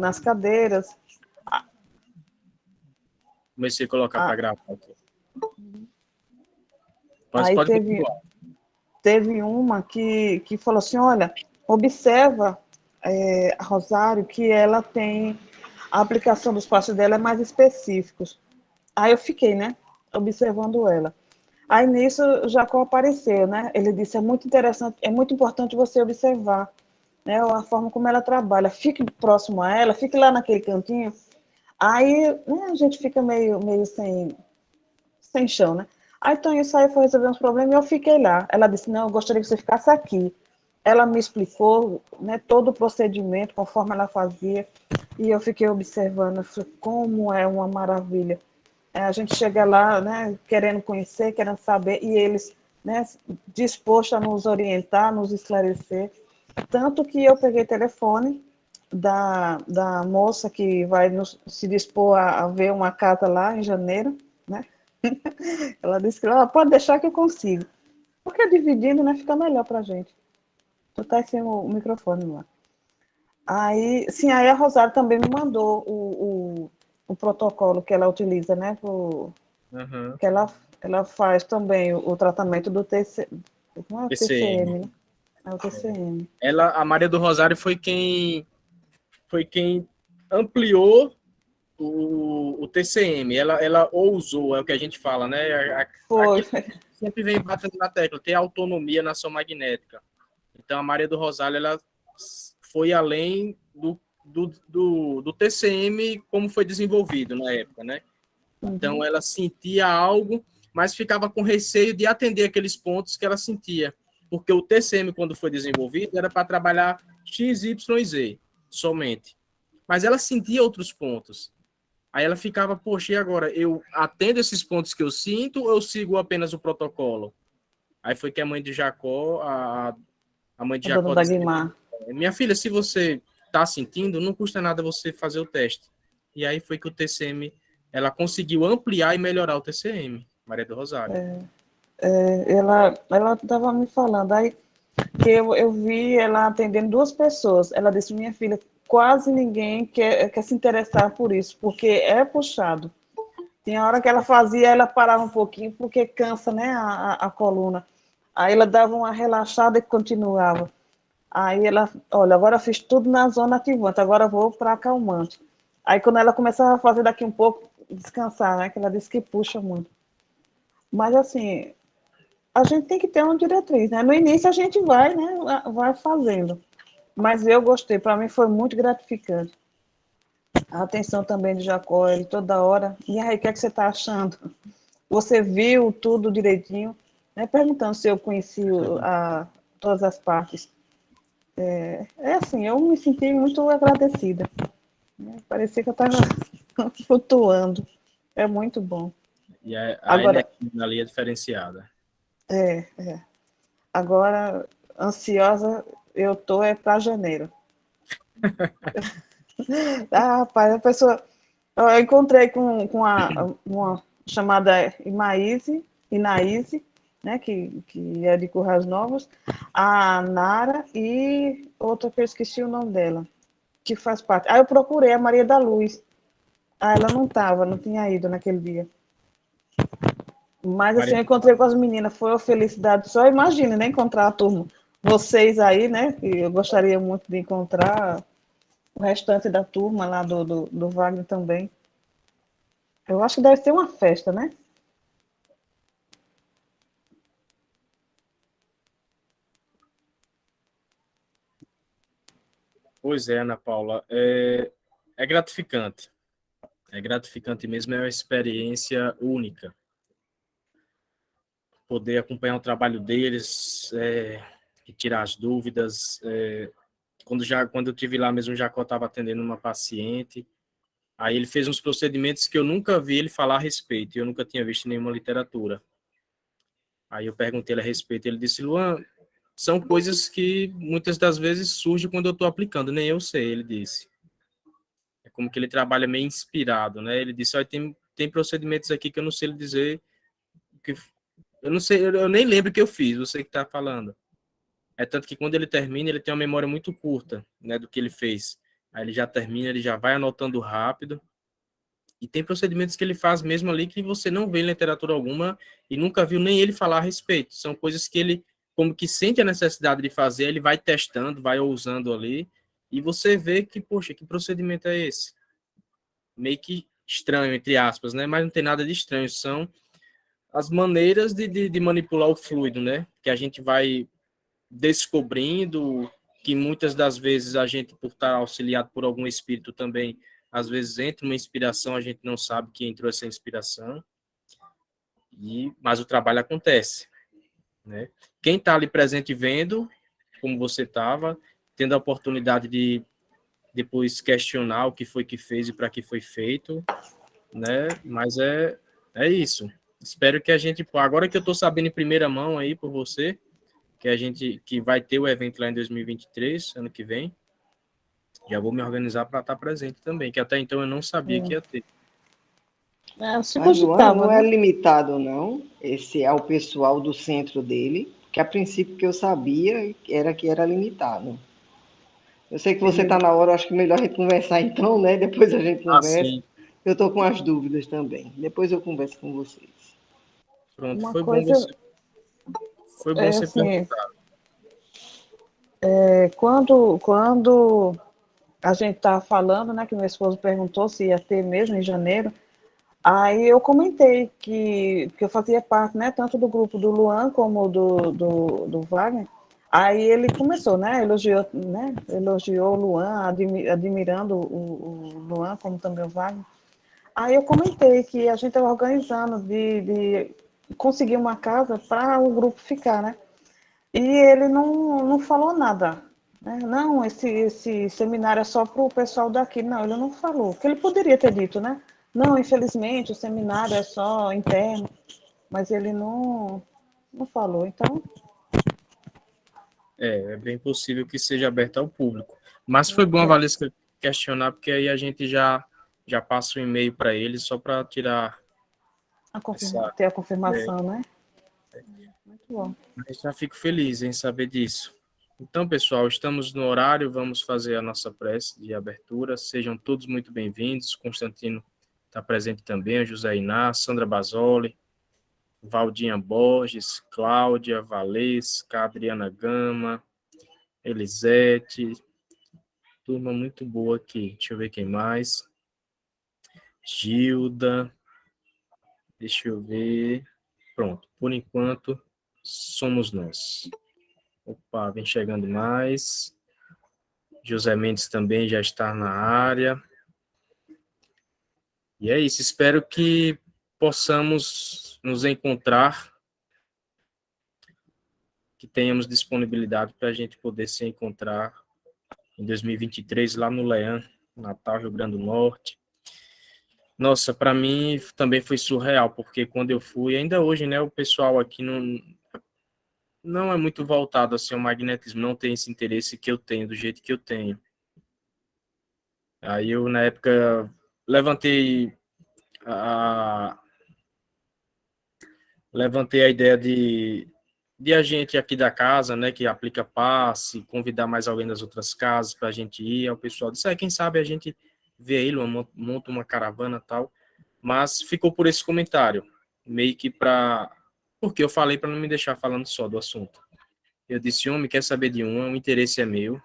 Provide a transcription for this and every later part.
nas cadeiras. Comecei a colocar para gravar aqui. Aí Pode continuar. Teve uma que falou assim, olha, observa, a Rosário, que ela tem, a aplicação dos passos dela é mais específicos. Aí eu fiquei, né, observando ela. Aí nisso o Jacó apareceu, né? Ele disse, é muito interessante, é muito importante você observar, né, a forma como ela trabalha. Fique próximo a ela, fique lá naquele cantinho. Aí, né, a gente fica meio sem chão, né? Aí Tonho saiu, foi resolver uns problemas e eu fiquei lá. Ela disse, não, eu gostaria que você ficasse aqui. Ela me explicou, né, todo o procedimento, conforme ela fazia, e eu fiquei observando, eu falei, como é uma maravilha. A gente chega lá, né, querendo conhecer, querendo saber, e eles, né, dispostos a nos orientar, nos esclarecer. Tanto que eu peguei telefone da moça que vai se dispor a ver uma casa lá em janeiro, né? Ela disse que pode deixar que eu consigo. Porque dividindo, né, fica melhor para a gente. Tu tá sem o microfone lá. Aí, sim, aí a Rosário também me mandou o protocolo que ela utiliza, né? Que ela faz também o tratamento do não é o TCM. TCM, né? É o TCM. A Maria do Rosário foi quem ampliou o TCM. Ela ousou, é o que a gente fala, né? Foi. Sempre vem batendo na tecla, ter autonomia na ação magnética. Então, a Maria do Rosário, ela foi além do TCM como foi desenvolvido na época, né? Então, ela sentia algo, mas ficava com receio de atender aqueles pontos que ela sentia. Porque o TCM, quando foi desenvolvido, era para trabalhar X, Y e Z somente. Mas ela sentia outros pontos. Aí ela ficava, poxa, e agora? Eu atendo esses pontos que eu sinto ou eu sigo apenas o protocolo? Aí foi que a mãe de Jacó, a mãe de A dona Jacó disse, Dagmar. minha filha, se você está sentindo, não custa nada você fazer o teste. E aí foi que o TCM, ela conseguiu ampliar e melhorar o TCM, Maria do Rosário. Ela estava me falando, aí que eu vi ela atendendo duas pessoas. Ela disse, minha filha, quase ninguém quer se interessar por isso, porque é puxado. Tinha hora que ela fazia, ela parava um pouquinho, porque cansa, né, a coluna. Aí ela dava uma relaxada e continuava. Aí ela, olha, agora eu fiz tudo na zona ativante, agora eu vou para acalmante. Aí quando ela começava a fazer daqui um pouco, descansar, né, que ela disse que puxa muito. Mas assim, a gente tem que ter uma diretriz, né? No início a gente vai, né, vai fazendo. Mas eu gostei, para mim foi muito gratificante. A atenção também de Jacó, ele toda hora. E aí, o que é que você está achando? Você viu tudo direitinho? Né? Perguntando se eu conheci todas as partes. É assim, eu me senti muito agradecida. Né? Parecia que eu estava flutuando. É muito bom. E a Agora, energia ali é diferenciada. é, agora, ansiosa eu tô para janeiro. Rapaz, a pessoa. Eu encontrei com uma chamada Inaíse, né, que é de Currais Novos, a Nara e outra que eu esqueci o nome dela, que faz parte. Aí eu procurei a Maria da Luz. Ah, ela não estava, não tinha ido naquele dia. Mas assim, Maria, eu encontrei com as meninas, foi uma felicidade. Só imagina, né, encontrar a turma. Vocês aí, né, que eu gostaria muito de encontrar o restante da turma lá do Wagner também. Eu acho que deve ser uma festa, né? pois é, Ana Paula, é gratificante. É gratificante mesmo, é uma experiência única. Poder acompanhar o trabalho deles, tirar as dúvidas. Quando eu tive lá mesmo, o Jacó estava atendendo uma paciente. Aí ele fez uns procedimentos que eu nunca vi ele falar a respeito, eu nunca tinha visto em nenhuma literatura. Aí eu perguntei ele a respeito, ele disse, Luan, são coisas que muitas das vezes surgem quando eu estou aplicando, nem eu sei, ele disse. É como que ele trabalha meio inspirado, né? Ele disse, olha, tem procedimentos aqui que eu não sei lhe dizer, que eu não sei, eu nem lembro o que eu fiz, você que está falando. É tanto que quando ele termina, ele tem uma memória muito curta, né, do que ele fez. Aí ele já termina, ele já vai anotando rápido. E tem procedimentos que ele faz mesmo ali que você não vê em literatura alguma e nunca viu nem ele falar a respeito. São coisas que ele, como que sente a necessidade de fazer, ele vai testando, vai ousando ali, e você vê que, poxa, que procedimento é esse? Meio que estranho, entre aspas, né? Mas não tem nada de estranho, são as maneiras de manipular o fluido, né? Que a gente vai descobrindo, que muitas das vezes a gente, por estar auxiliado por algum espírito também, às vezes entra uma inspiração, a gente não sabe que entrou essa inspiração, mas o trabalho acontece, né? Quem está ali presente vendo, como você estava, tendo a oportunidade de depois questionar o que foi que fez e para que foi feito, né? Mas é isso. Espero que a gente, agora que eu estou sabendo em primeira mão aí por você, que vai ter o evento lá em 2023, ano que vem, já vou me organizar para estar presente também, que até então eu não sabia que ia ter. Se Mas, Luana, cogitava, não é né? limitado, não, esse ao pessoal do centro dele, que a princípio que eu sabia era que era limitado. Eu sei que você está na hora, acho que melhor a gente conversar então, né? Depois a gente conversa. Assim, Eu estou com as dúvidas também. Depois eu converso com vocês. pronto, Uma coisa foi bom é você assim, perguntar. quando a gente estava falando, né, que meu esposo perguntou se ia ter mesmo em janeiro, aí eu comentei que eu fazia parte, né, tanto do grupo do Luan como do Wagner. Aí ele começou, elogiou o Luan, admirando o Luan, como também o Wagner. Aí eu comentei que a gente estava organizando de conseguir uma casa para o grupo ficar, né? E ele não falou nada. Né? Não, esse seminário é só para o pessoal daqui. Não, ele não falou. Que ele poderia ter dito, né? Não, infelizmente, o seminário é só interno. Mas ele não falou. Então, É bem possível que seja aberto ao público. Mas foi bom a Valesca questionar, porque aí a gente já passa o e-mail para ele só para tirar essa. ter a confirmação, né? Muito bom. Mas já fico feliz em saber disso. Então, pessoal, estamos no horário, vamos fazer a nossa prece de abertura. Sejam todos muito bem-vindos. Constantino está presente também, José Inácio, Sandra Basoli, Valdinha Borges, Cláudia, Valesca, Adriana Gama, Elisete. Turma muito boa aqui. Deixa eu ver quem mais. Gilda. Deixa eu ver. Pronto, por enquanto, somos nós. Opa, vem chegando mais. José Mendes também já está na área. E é isso, espero que possamos nos encontrar, que tenhamos disponibilidade para a gente poder se encontrar em 2023 lá no Leão, Natal, Rio Grande do Norte. Nossa, para mim também foi surreal, porque quando eu fui, ainda hoje, né, o pessoal aqui não é muito voltado assim ao magnetismo, não tem esse interesse que eu tenho, do jeito que eu tenho. Aí eu, na época, levantei a, levantei a ideia de a gente aqui da casa, né, que aplica passe, convidar mais alguém das outras casas para a gente ir. Aí o pessoal disse, quem sabe a gente vê ele, monta uma caravana e tal. Mas ficou por esse comentário, meio que para... Porque eu falei para não me deixar falando só do assunto. Eu disse, homem, quer saber de uma, o interesse é meu.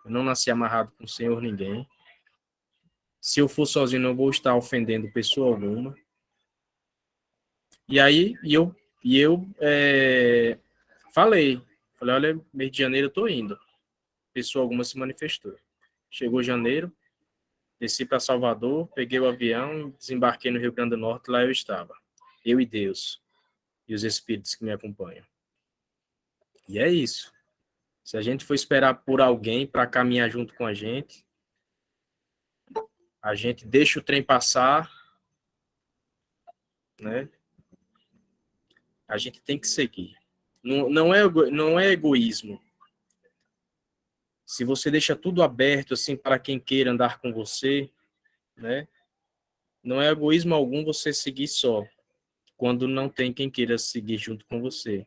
Eu não nasci amarrado com o senhor ninguém. Se eu for sozinho, não vou estar ofendendo pessoa alguma. E aí, falei, olha, mês de janeiro eu tô indo. Pessoa alguma se manifestou. Chegou janeiro, desci para Salvador, peguei o avião, desembarquei no Rio Grande do Norte, lá eu estava. Eu e Deus, e os espíritos que me acompanham. E é isso. Se a gente for esperar por alguém para caminhar junto com a gente deixa o trem passar, né? A gente tem que seguir. Não é egoísmo. Se você deixa tudo aberto assim para quem queira andar com você, né? Não é egoísmo algum você seguir só, quando não tem quem queira seguir junto com você.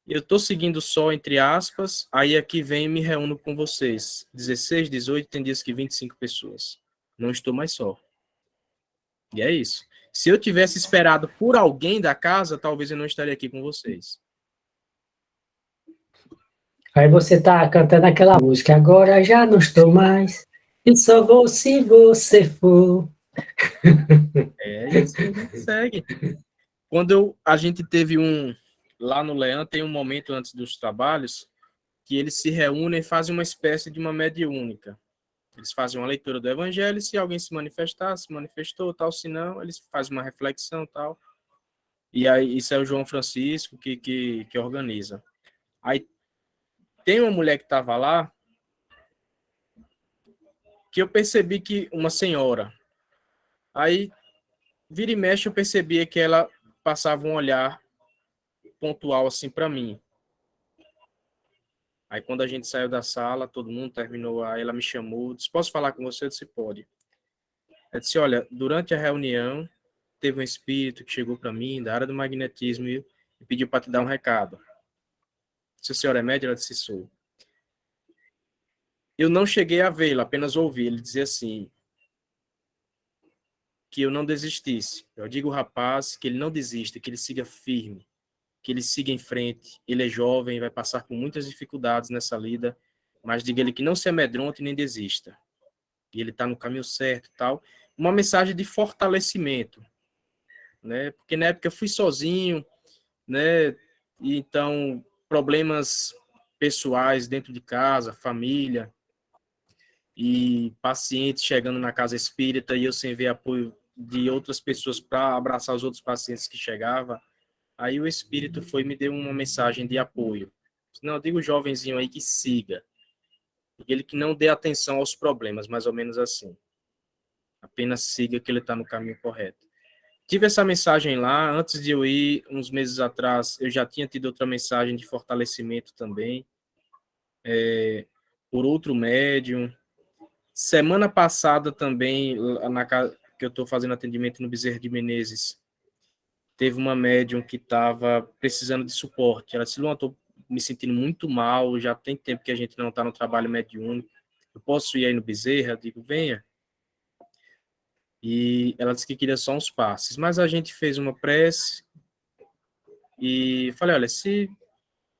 Eu estou seguindo só, entre aspas, aí aqui vem e me reúno com vocês. 16, 18, tem dias que 25 pessoas. Não estou mais só. E é isso. Se eu tivesse esperado por alguém da casa, talvez eu não estaria aqui com vocês. Aí você tá cantando aquela música, agora já não estou mais, e só vou se você for. É isso que a gente segue. A gente teve lá no Leão, tem um momento antes dos trabalhos, que eles se reúnem e fazem uma espécie de uma mediúnica. Eles fazem uma leitura do evangelho, se alguém se manifestar, se manifestou, tal, se não, eles fazem uma reflexão, tal. E aí, isso é o João Francisco que organiza. Aí, tem uma mulher que estava lá, que eu percebi que uma senhora. Aí, vira e mexe, eu percebia que ela passava um olhar pontual assim para mim. Aí, quando a gente saiu da sala, todo mundo terminou, aí ela me chamou, disse, posso falar com você? Eu disse, pode. Ela disse, olha, durante a reunião, teve um espírito que chegou para mim, da área do magnetismo, e pediu para te dar um recado. Se a senhora é médium, ela disse, sou. Eu não cheguei a vê-lo, apenas ouvi. Ele dizia assim, que eu não desistisse. Eu digo ao rapaz que ele não desista, que ele siga firme, que ele siga em frente. Ele é jovem, vai passar por muitas dificuldades nessa lida, mas diga ele que não se amedronte nem desista. E ele está no caminho certo e tal. Uma mensagem de fortalecimento, né? Porque na época eu fui sozinho, né? E então problemas pessoais dentro de casa, família, e pacientes chegando na casa espírita e eu sem ver apoio de outras pessoas para abraçar os outros pacientes que chegavam. Aí o espírito foi e me deu uma mensagem de apoio. Não, diga o jovenzinho aí que siga. Ele que não dê atenção aos problemas, mais ou menos assim. Apenas siga que ele está no caminho correto. Tive essa mensagem lá, antes de eu ir, uns meses atrás, eu já tinha tido outra mensagem de fortalecimento também, por outro médium. Semana passada também, que eu estou fazendo atendimento no Bezerra de Menezes, teve uma médium que estava precisando de suporte. Ela disse, Luan, estou me sentindo muito mal, já tem tempo que a gente não está no trabalho mediúnico, eu posso ir aí no Bezerra? Eu digo, venha. E ela disse que queria só uns passes, mas a gente fez uma prece e falei, olha, se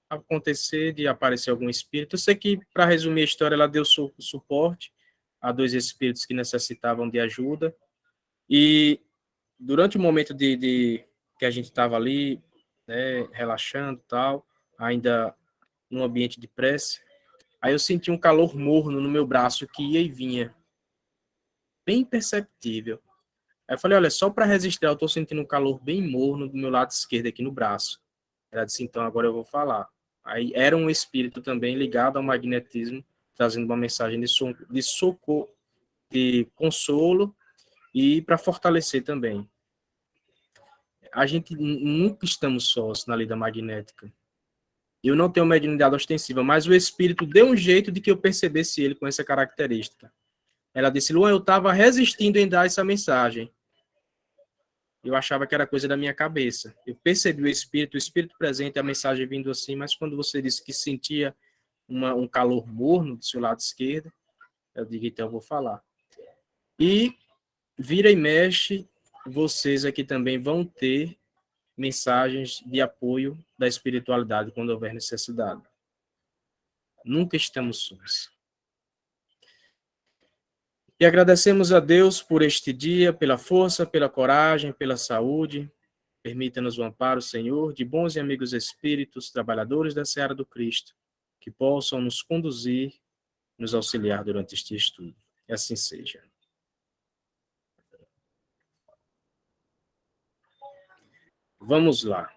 acontecer de aparecer algum espírito, eu sei que, para resumir a história, ela deu suporte a 2 espíritos que necessitavam de ajuda, e durante o momento que a gente estava ali, né, relaxando e tal, ainda num ambiente de prece, aí eu senti um calor morno no meu braço que ia e vinha, bem perceptível. Aí eu falei, olha, só para registrar, eu estou sentindo um calor bem morno do meu lado esquerdo aqui no braço. Ela disse, então agora eu vou falar. Aí era um espírito também ligado ao magnetismo, trazendo uma mensagem de socorro, de consolo e para fortalecer também. A gente nunca estamos sós na lida magnética. Eu não tenho mediunidade ostensiva, mas o espírito deu um jeito de que eu percebesse ele com essa característica. Ela disse, Luan, eu estava resistindo em dar essa mensagem. Eu achava que era coisa da minha cabeça. Eu percebi o espírito presente, a mensagem vindo assim, mas quando você disse que sentia um calor morno do seu lado esquerdo, eu digo, então eu vou falar. E vira e mexe, vocês aqui também vão ter mensagens de apoio da espiritualidade quando houver necessidade. Nunca estamos sós. E agradecemos a Deus por este dia, pela força, pela coragem, pela saúde. Permita-nos o amparo, Senhor, de bons e amigos espíritos, trabalhadores da seara do Cristo, que possam nos conduzir, nos auxiliar durante este estudo. E assim seja. Vamos lá.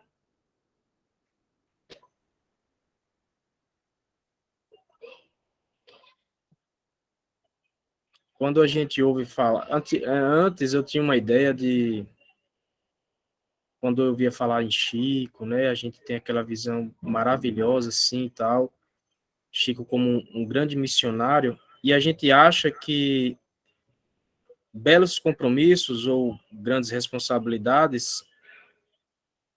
Quando a gente ouve falar... Antes eu tinha uma ideia de... Quando eu ouvia falar em Chico, né? A gente tem aquela visão maravilhosa, assim, e tal. Chico como um grande missionário. E a gente acha que belos compromissos ou grandes responsabilidades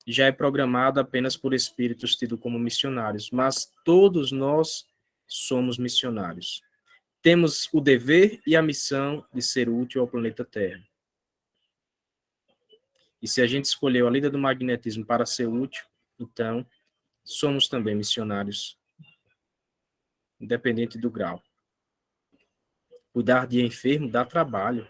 já é programado apenas por espíritos tidos como missionários, mas todos nós somos missionários. Temos o dever e a missão de ser útil ao planeta Terra. E se a gente escolheu a lida do magnetismo para ser útil, então somos também missionários, independente do grau. Cuidar de enfermo dá trabalho.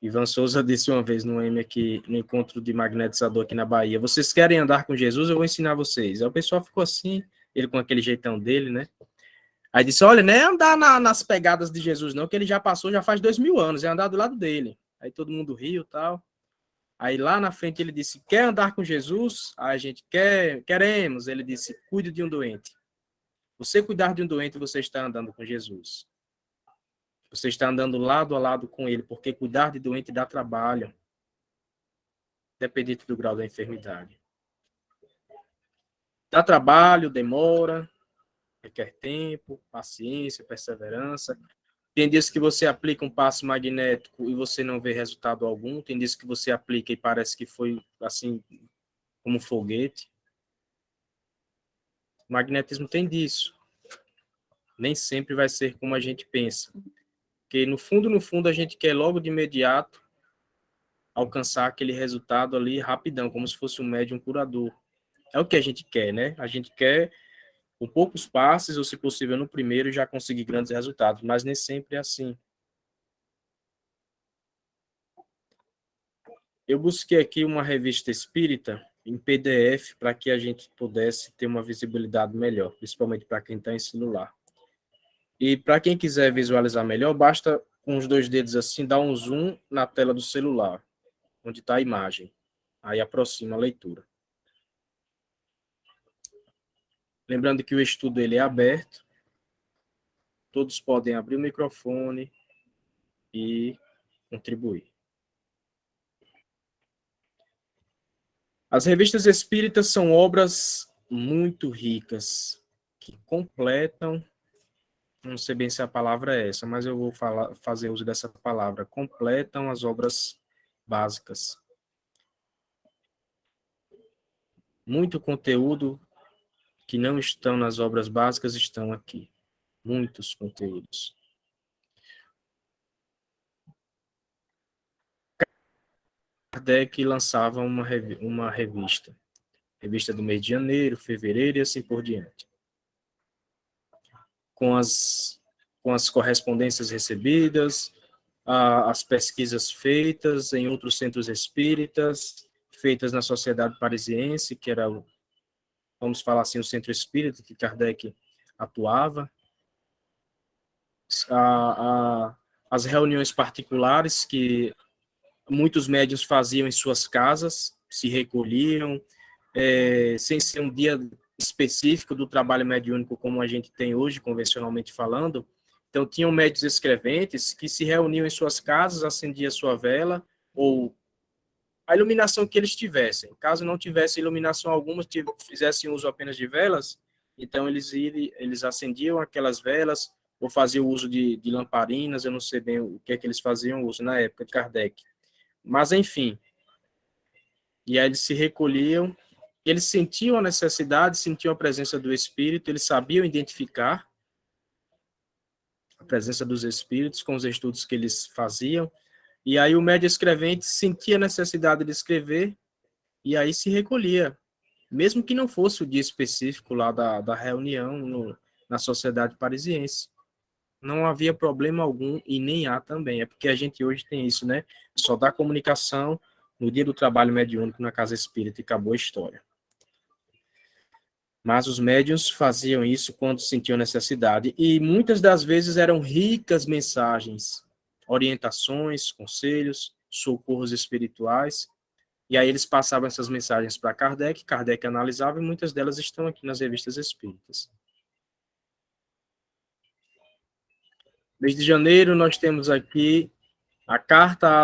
Ivan Souza disse uma vez no M aqui, no encontro de magnetizador aqui na Bahia: vocês querem andar com Jesus? Eu vou ensinar vocês. Aí o pessoal ficou assim, ele com aquele jeitão dele, né? Aí disse: olha, não é andar nas pegadas de Jesus, não, que ele já passou, já faz 2000 anos, é andar do lado dele. Aí todo mundo riu e tal. Aí lá na frente ele disse: quer andar com Jesus? Aí a gente queremos. Ele disse: cuide de um doente. Você cuidar de um doente, você está andando com Jesus. Você está andando lado a lado com ele, porque cuidar de doente dá trabalho, dependente do grau da enfermidade. Dá trabalho, demora, requer tempo, paciência, perseverança. Tem dias que você aplica um passe magnético e você não vê resultado algum. Tem dias que você aplica e parece que foi assim, como um foguete. O magnetismo tem disso. Nem sempre vai ser como a gente pensa. Porque no fundo, a gente quer logo de imediato alcançar aquele resultado ali rapidão, como se fosse um médium curador. É o que a gente quer, né? A gente quer, com poucos passes, ou se possível no primeiro, já conseguir grandes resultados, mas nem sempre é assim. Eu busquei aqui uma revista espírita em PDF para que a gente pudesse ter uma visibilidade melhor, principalmente para quem está em celular. E para quem quiser visualizar melhor, basta com os dois dedos assim, dar um zoom na tela do celular, onde está a imagem. Aí aproxima a leitura. Lembrando que o estudo ele é aberto, todos podem abrir o microfone e contribuir. As revistas espíritas são obras muito ricas, que completam, não sei bem se a palavra é essa, mas eu vou fazer uso dessa palavra, completam as obras básicas. Muito conteúdo que não estão nas obras básicas estão aqui. Muitos conteúdos. Kardec lançava uma revista. Revista do mês de janeiro, fevereiro e assim por diante. Com as correspondências recebidas, as pesquisas feitas em outros centros espíritas, feitas na Sociedade Parisiense, que era, vamos falar assim, o centro espírita que Kardec atuava, as reuniões particulares que muitos médiuns faziam em suas casas, se recolhiam, sem ser um dia específico do trabalho mediúnico como a gente tem hoje, convencionalmente falando. Então, tinham médiuns escreventes que se reuniam em suas casas, acendiam sua vela, ou a iluminação que eles tivessem. Caso não tivesse iluminação alguma, fizessem uso apenas de velas, então eles acendiam aquelas velas, ou faziam uso de lamparinas, eu não sei bem o que é que eles faziam uso na época de Kardec. Mas, enfim, e aí eles se recolhiam, eles sentiam a necessidade, sentiam a presença do Espírito, eles sabiam identificar a presença dos Espíritos com os estudos que eles faziam, e aí o médium escrevente sentia a necessidade de escrever, e aí se recolhia, mesmo que não fosse o dia específico lá da reunião na Sociedade Parisiense. Não havia problema algum, e nem há também. É porque a gente hoje tem isso, né? Só dá comunicação no dia do trabalho mediúnico na Casa Espírita e acabou a história. Mas os médiuns faziam isso quando sentiam necessidade. E muitas das vezes eram ricas mensagens, orientações, conselhos, socorros espirituais. E aí eles passavam essas mensagens para Kardec, Kardec analisava, e muitas delas estão aqui nas revistas espíritas. Mês de janeiro, nós temos aqui a carta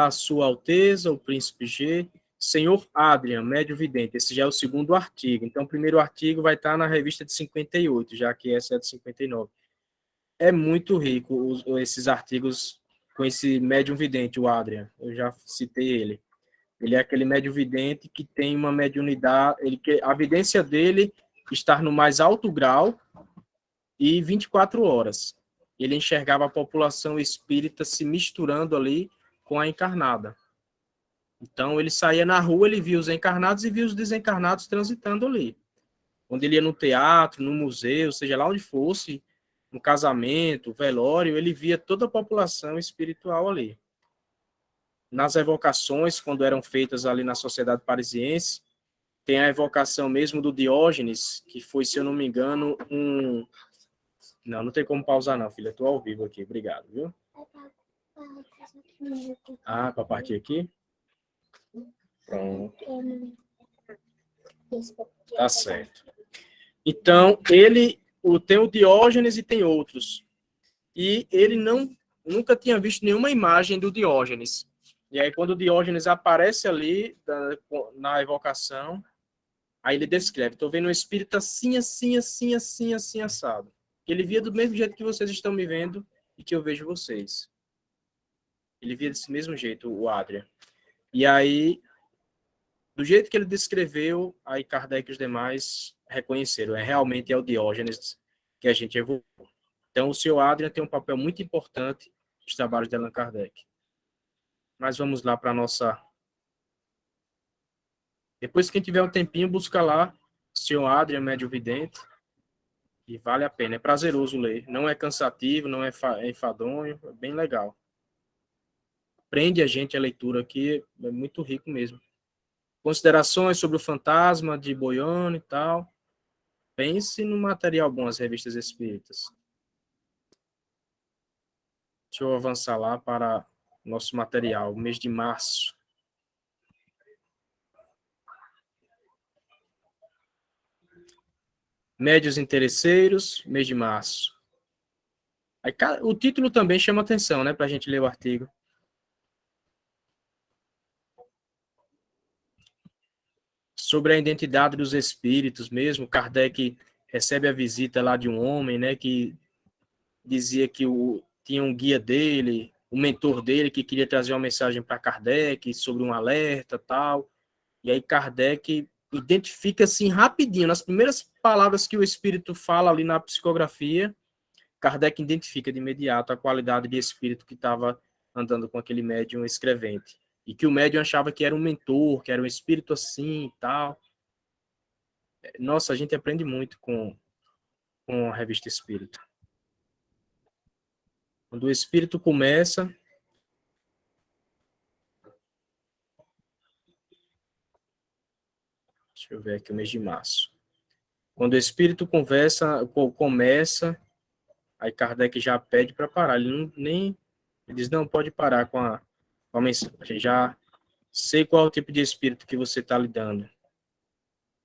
à Sua Alteza, o Príncipe G, Senhor Adrian, médio vidente. Esse já é o segundo artigo. Então, o primeiro artigo vai estar na revista de 58, já que essa é de 59. É muito rico esses artigos com esse médium vidente, o Adrian. Eu já citei ele. Ele é aquele médium vidente que tem uma mediunidade, a vidência dele está no mais alto grau e 24 horas. Ele enxergava a população espírita se misturando ali com a encarnada. Então, ele saía na rua, ele via os encarnados e via os desencarnados transitando ali. Quando ele ia no teatro, no museu, seja lá onde fosse, no casamento, velório, ele via toda a população espiritual ali. Nas evocações, quando eram feitas ali na sociedade parisiense, tem a evocação mesmo do Diógenes, que foi, se eu não me engano, um... Não tem como pausar não, filha, estou ao vivo aqui, obrigado, viu? Ah, para partir aqui? Pronto. Tá certo. Então, tem o Diógenes e tem outros. E ele nunca tinha visto nenhuma imagem do Diógenes. E aí, quando o Diógenes aparece ali na evocação, aí ele descreve: estou vendo um espírito assim, assim, assim, assim, assim, assado. Ele via do mesmo jeito que vocês estão me vendo e que eu vejo vocês. Ele via desse mesmo jeito, o Adrian. E aí, do jeito que ele descreveu, aí Kardec e os demais reconheceram. Realmente é o Diógenes que a gente evocou. Então, o seu Adrian tem um papel muito importante nos trabalhos de Allan Kardec. Mas vamos lá para a nossa... Depois, quem tiver um tempinho, busca lá o seu Adrian, médium vidente, e vale a pena. É prazeroso ler. Não é cansativo, não é enfadonho, é bem legal. Prende a gente a leitura aqui, é muito rico mesmo. Considerações sobre o fantasma de Boiano e tal. Pense no material bom, as revistas espíritas. Deixa eu avançar lá para nosso material, mês de março. Médios interesseiros, mês de março. Aí, o título também chama atenção, né, para a gente ler o artigo. Sobre a identidade dos espíritos mesmo, Kardec recebe a visita lá de um homem, né, que dizia que tinha um guia dele, o mentor dele, que queria trazer uma mensagem para Kardec sobre um alerta tal. E aí Kardec identifica assim rapidinho, nas primeiras palavras que o espírito fala ali na psicografia, Kardec identifica de imediato a qualidade de espírito que estava andando com aquele médium escrevente. E que o médium achava que era um mentor, que era um espírito assim e tal. Nossa, a gente aprende muito com a revista espírita. Quando o espírito começa... Deixa eu ver aqui o mês de março. Quando o espírito começa, aí Kardec já pede para parar. Ele diz, não, pode parar com a mensagem. Já sei qual é o tipo de espírito que você está lidando.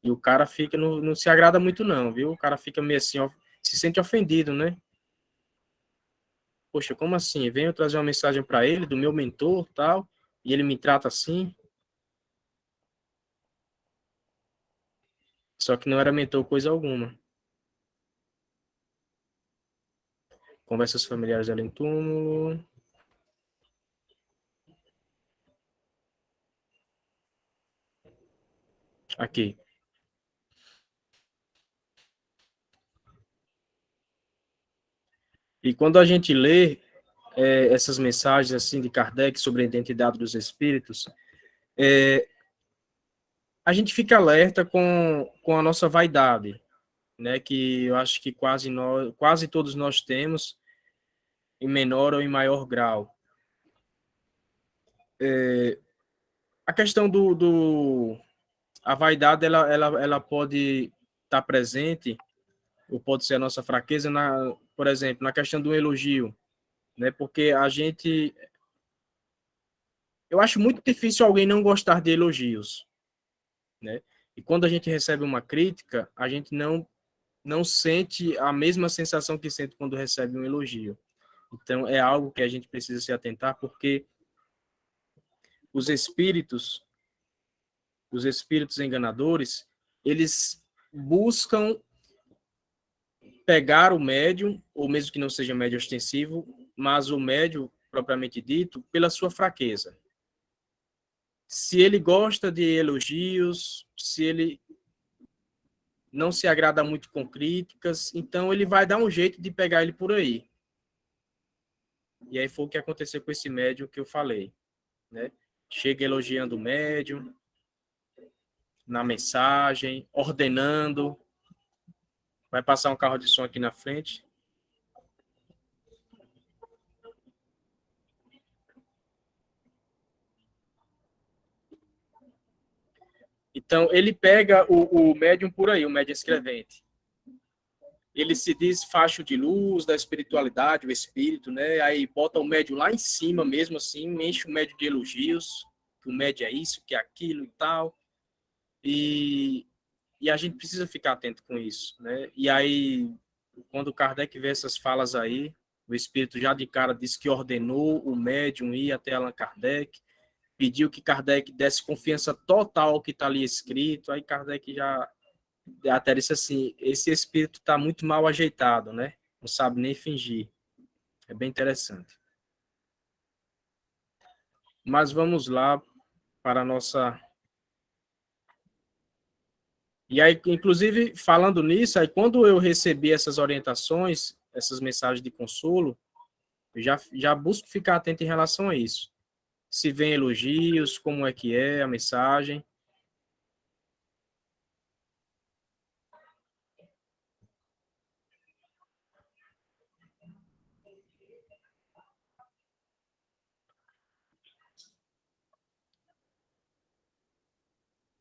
E o cara fica, não se agrada muito não, viu? O cara fica meio assim, se sente ofendido, né? Poxa, como assim? Venho trazer uma mensagem para ele, do meu mentor, tal, e ele me trata assim? Só que não era mentor coisa alguma. Conversas familiares dela em túmulo. Aqui. E quando a gente lê essas mensagens assim de Kardec sobre a identidade dos espíritos, a gente fica alerta com a nossa vaidade, né, que eu acho que quase todos nós temos, em menor ou em maior grau. A questão a vaidade, ela pode estar presente, ou pode ser a nossa fraqueza, por exemplo, na questão do elogio, né, porque eu acho muito difícil alguém não gostar de elogios, né, e quando a gente recebe uma crítica, a gente não sente a mesma sensação que sente quando recebe um elogio. Então, é algo que a gente precisa se atentar, porque os espíritos enganadores, eles buscam pegar o médium, ou mesmo que não seja médium ostensivo, mas o médium propriamente dito, pela sua fraqueza. Se ele gosta de elogios, se ele não se agrada muito com críticas, então ele vai dar um jeito de pegar ele por aí. E aí foi o que aconteceu com esse médium que eu falei, né? Chega elogiando o médium, na mensagem, ordenando. Vai passar um carro de som aqui na frente. Então, ele pega o médium por aí, o médium escrevente. Ele se diz facho de luz, da espiritualidade, o espírito, né? Aí bota o médium lá em cima mesmo, assim, enche o médium de elogios, que o médium é isso, que é aquilo e tal. E a gente precisa ficar atento com isso, né? E aí, quando o Kardec vê essas falas aí, o espírito já de cara diz que ordenou o médium ir até Allan Kardec, pediu que Kardec desse confiança total ao que está ali escrito, aí Kardec já até disse assim, esse espírito está muito mal ajeitado, né? Não sabe nem fingir. É bem interessante. Mas vamos lá para a nossa... E aí, inclusive, falando nisso, aí quando eu recebi essas orientações, essas mensagens de consolo, eu já busco ficar atento em relação a isso. Se vem elogios, como é que é a mensagem.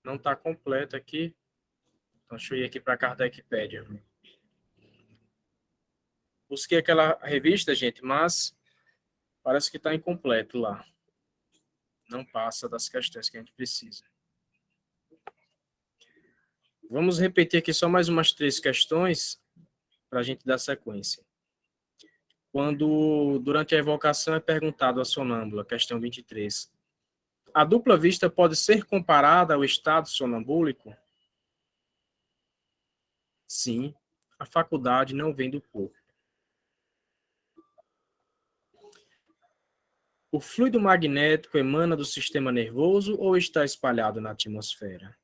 Não está completo aqui. Então, deixa eu ir aqui para a Kardecpédia. Busquei aquela revista, gente, mas parece que está incompleto lá. Não passa das questões que a gente precisa. Vamos repetir aqui só mais umas 3 questões para a gente dar sequência. Quando, durante a evocação, é perguntado à sonâmbula, questão 23, a dupla vista pode ser comparada ao estado sonambúlico? Sim, a faculdade não vem do corpo. O fluido magnético emana do sistema nervoso ou está espalhado na atmosfera?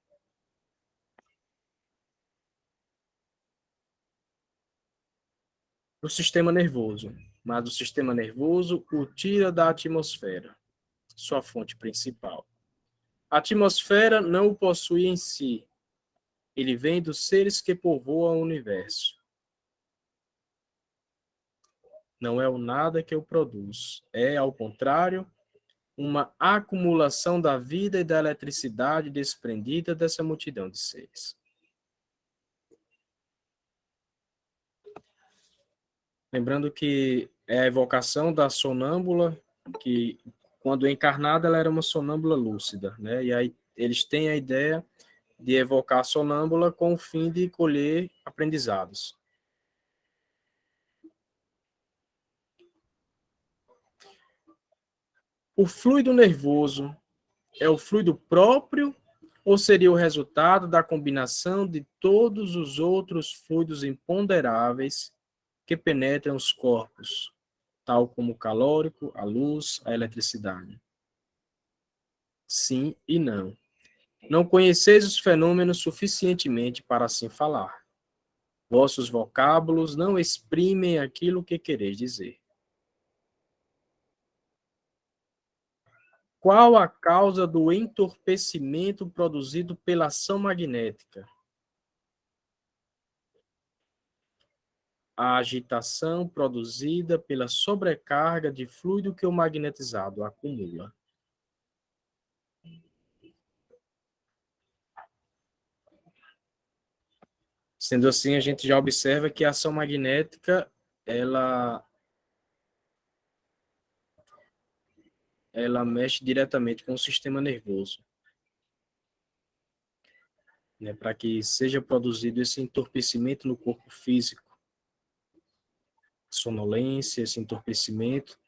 Do sistema nervoso, mas o sistema nervoso o tira da atmosfera, sua fonte principal. A atmosfera não o possui em si, ele vem dos seres que povoam o universo. Não é o nada que o produz, é, ao contrário, uma acumulação da vida e da eletricidade desprendida dessa multidão de seres. Lembrando que é a evocação da sonâmbula, que quando encarnada ela era uma sonâmbula lúcida, né? E aí eles têm a ideia de evocar a sonâmbula com o fim de colher aprendizados. O fluido nervoso é o fluido próprio ou seria o resultado da combinação de todos os outros fluidos imponderáveis que penetram os corpos, tal como o calórico, a luz, a eletricidade? Sim e não. Não conheceis os fenômenos suficientemente para assim falar. Vossos vocábulos não exprimem aquilo que quereis dizer. Qual a causa do entorpecimento produzido pela ação magnética? A agitação produzida pela sobrecarga de fluido que o magnetizado acumula. Sendo assim, a gente já observa que a ação magnética, ela mexe diretamente com o sistema nervoso, né, para que seja produzido esse entorpecimento no corpo físico, sonolência, esse entorpecimento,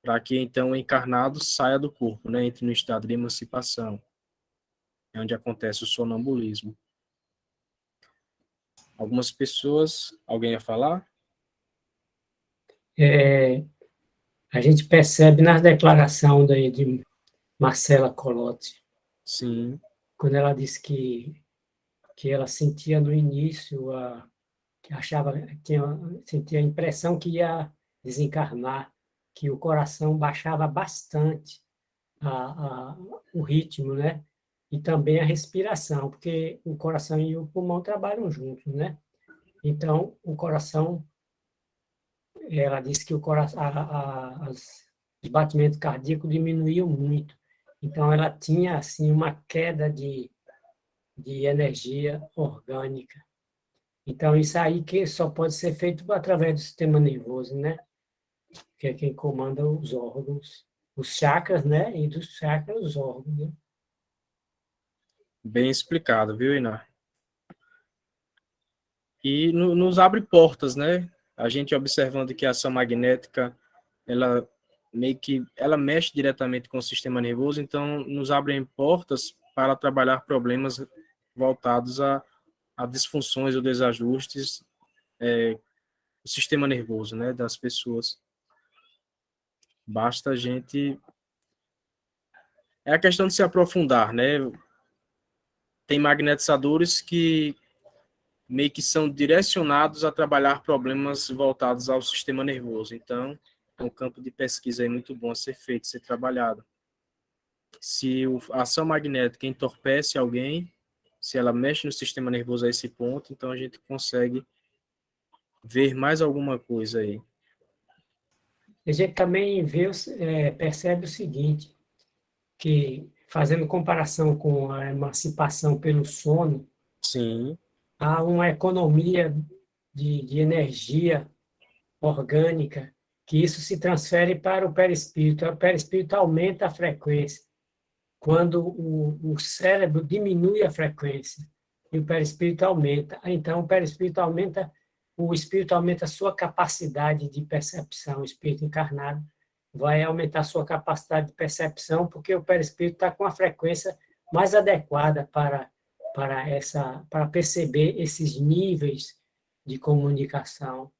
para que então o encarnado saia do corpo, né, entre no estado de emancipação, é onde acontece o sonambulismo. Algumas pessoas, alguém ia falar? A gente percebe na declaração de Marcela Colotti, Sim. quando ela disse que ela sentia no início, que achava, sentia a impressão que ia desencarnar, que o coração baixava bastante o ritmo, né? E também a respiração, porque o coração e o pulmão trabalham juntos, né? Então, o coração, ela disse que o coração, os batimentos cardíacos diminuíam muito. Então, ela tinha, assim, uma queda de energia orgânica. Então, isso aí que só pode ser feito através do sistema nervoso, né? Que é quem comanda os órgãos, os chakras, né? E dos chakras, os órgãos, né? Bem explicado, viu, Iná? E nos abre portas, né? A gente observando que a ação magnética, ela meio que ela mexe diretamente com o sistema nervoso, então nos abrem portas para trabalhar problemas voltados a disfunções ou desajustes do sistema nervoso, né, das pessoas. Basta a gente... É a questão de se aprofundar, né? Tem magnetizadores que meio que são direcionados a trabalhar problemas voltados ao sistema nervoso. Então, é um campo de pesquisa aí muito bom a ser feito, a ser trabalhado. Se a ação magnética entorpece alguém, se ela mexe no sistema nervoso a esse ponto, então a gente consegue ver mais alguma coisa aí. A gente também percebe o seguinte, que fazendo comparação com a emancipação pelo sono, Sim, há uma economia de energia orgânica, que isso se transfere para o perispírito. O perispírito aumenta a frequência. Quando o cérebro diminui a frequência e o perispírito aumenta, então o espírito aumenta a sua capacidade de percepção, o espírito encarnado vai aumentar a sua capacidade de percepção, porque o perispírito está com a frequência mais adequada para perceber esses níveis de comunicação.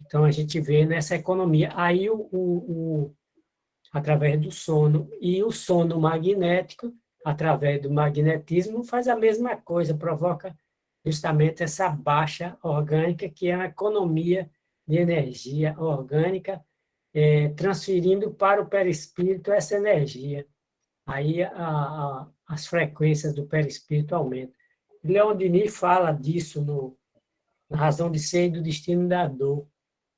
Então, a gente vê nessa economia. Aí, através do sono, e o sono magnético, através do magnetismo, faz a mesma coisa, provoca justamente essa baixa orgânica, que é a economia de energia orgânica, transferindo para o perispírito essa energia. Aí as frequências do perispírito aumentam. Leon Denis fala disso na Razão de Ser e do Destino da Dor,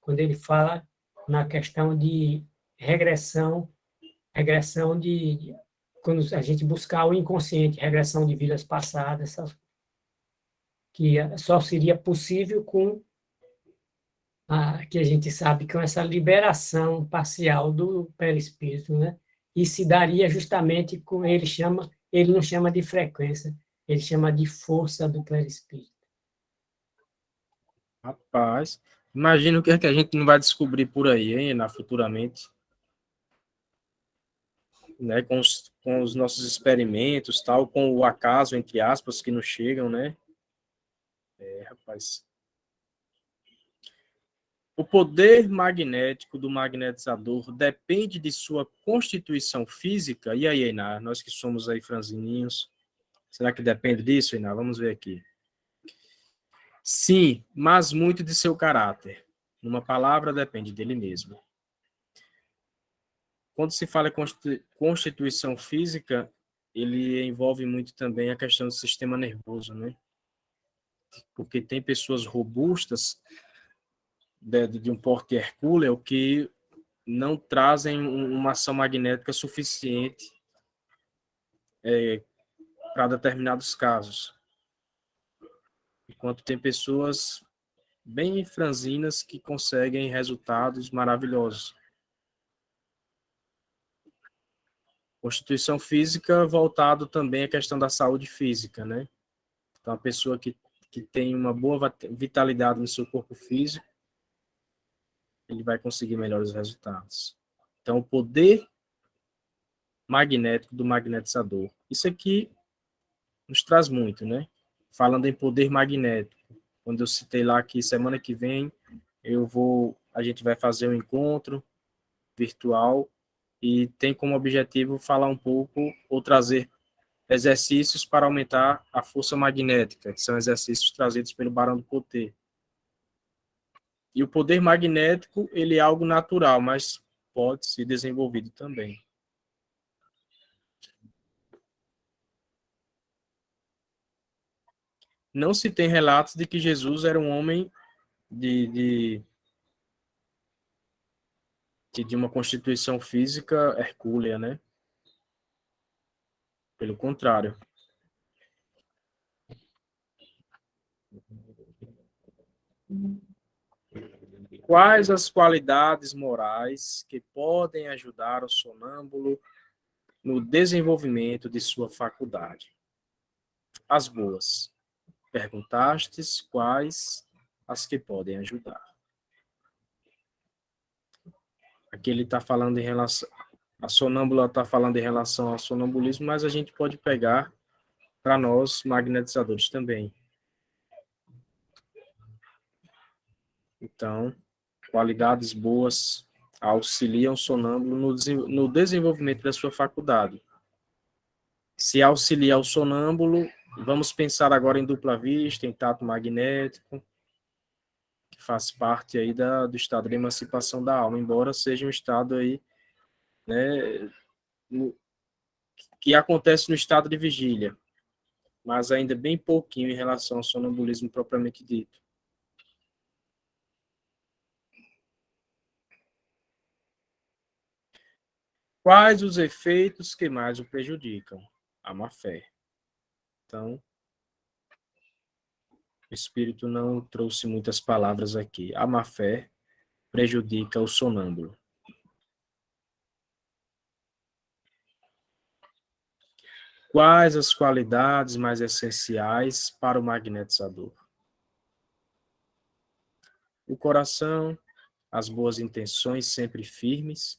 quando ele fala na questão de regressão quando a gente buscar o inconsciente, regressão de vidas passadas, que só seria possível que a gente sabe com essa liberação parcial do perispírito, né? E se daria justamente com ele não chama de frequência, ele chama de força do perispírito. rapaz. Imagina o que é que a gente não vai descobrir por aí, hein, futuramente, né, com os nossos experimentos, tal, com o acaso, entre aspas, que nos chegam, né? Rapaz. O poder magnético do magnetizador depende de sua constituição física. E aí, Iná, nós que somos aí franzininhos, será que depende disso, Iná? Vamos ver aqui. Sim, mas muito de seu caráter. Numa palavra, depende dele mesmo. Quando se fala em constituição física, ele envolve muito também a questão do sistema nervoso, né? Porque tem pessoas robustas de um porte hercúleo que não trazem uma ação magnética suficiente para determinados casos. Enquanto tem pessoas bem franzinas que conseguem resultados maravilhosos. Constituição física voltado também à questão da saúde física, né? Então, a pessoa que tem uma boa vitalidade no seu corpo físico, ele vai conseguir melhores resultados. Então, o poder magnético do magnetizador. Isso aqui nos traz muito, né? Falando em poder magnético, quando eu citei lá que semana que vem a gente vai fazer um encontro virtual e tem como objetivo falar um pouco ou trazer exercícios para aumentar a força magnética, que são exercícios trazidos pelo Barão do Poté. E o poder magnético, ele é algo natural, mas pode ser desenvolvido também. Não se tem relatos de que Jesus era um homem de uma constituição física hercúlea, né? Pelo contrário. Quais as qualidades morais que podem ajudar o sonâmbulo no desenvolvimento de sua faculdade? As boas. Perguntastes quais as que podem ajudar. Aqui ele está falando em relação... A sonâmbula está falando em relação ao sonambulismo, mas a gente pode pegar para nós, magnetizadores também. Então, qualidades boas auxiliam o sonâmbulo no desenvolvimento da sua faculdade. Se auxiliar o sonâmbulo, vamos pensar agora em dupla vista, em tato magnético, que faz parte aí do estado de emancipação da alma, embora seja um estado aí, né, que acontece no estado de vigília, mas ainda bem pouquinho em relação ao sonambulismo propriamente dito. Quais os efeitos que mais o prejudicam? A má-fé. Então, o Espírito não trouxe muitas palavras aqui. A má-fé prejudica o sonâmbulo. Quais as qualidades mais essenciais para o magnetizador? O coração, as boas intenções sempre firmes,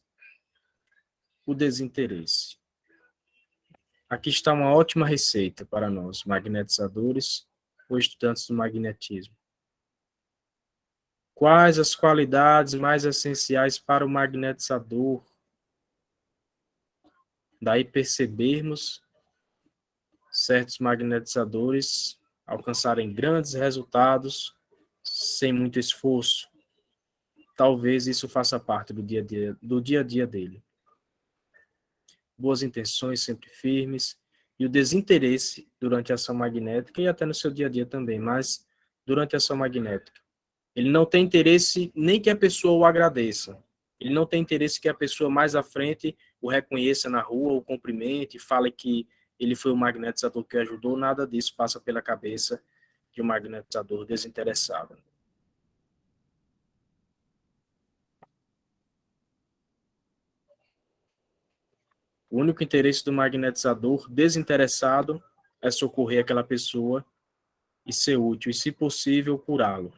o desinteresse. Aqui está uma ótima receita para nós, magnetizadores ou estudantes do magnetismo. Quais as qualidades mais essenciais para o magnetizador? Daí percebermos certos magnetizadores alcançarem grandes resultados sem muito esforço. Talvez isso faça parte do dia a dia dele. Boas intenções sempre firmes e o desinteresse durante a ação magnética e até no seu dia a dia também, mas durante a ação magnética. Ele não tem interesse nem que a pessoa o agradeça. Ele não tem interesse que a pessoa mais à frente o reconheça na rua, o cumprimente, fale que ele foi o magnetizador que ajudou. Nada disso passa pela cabeça de um magnetizador desinteressado. O único interesse do magnetizador desinteressado é socorrer aquela pessoa e ser útil, e, se possível, curá-lo.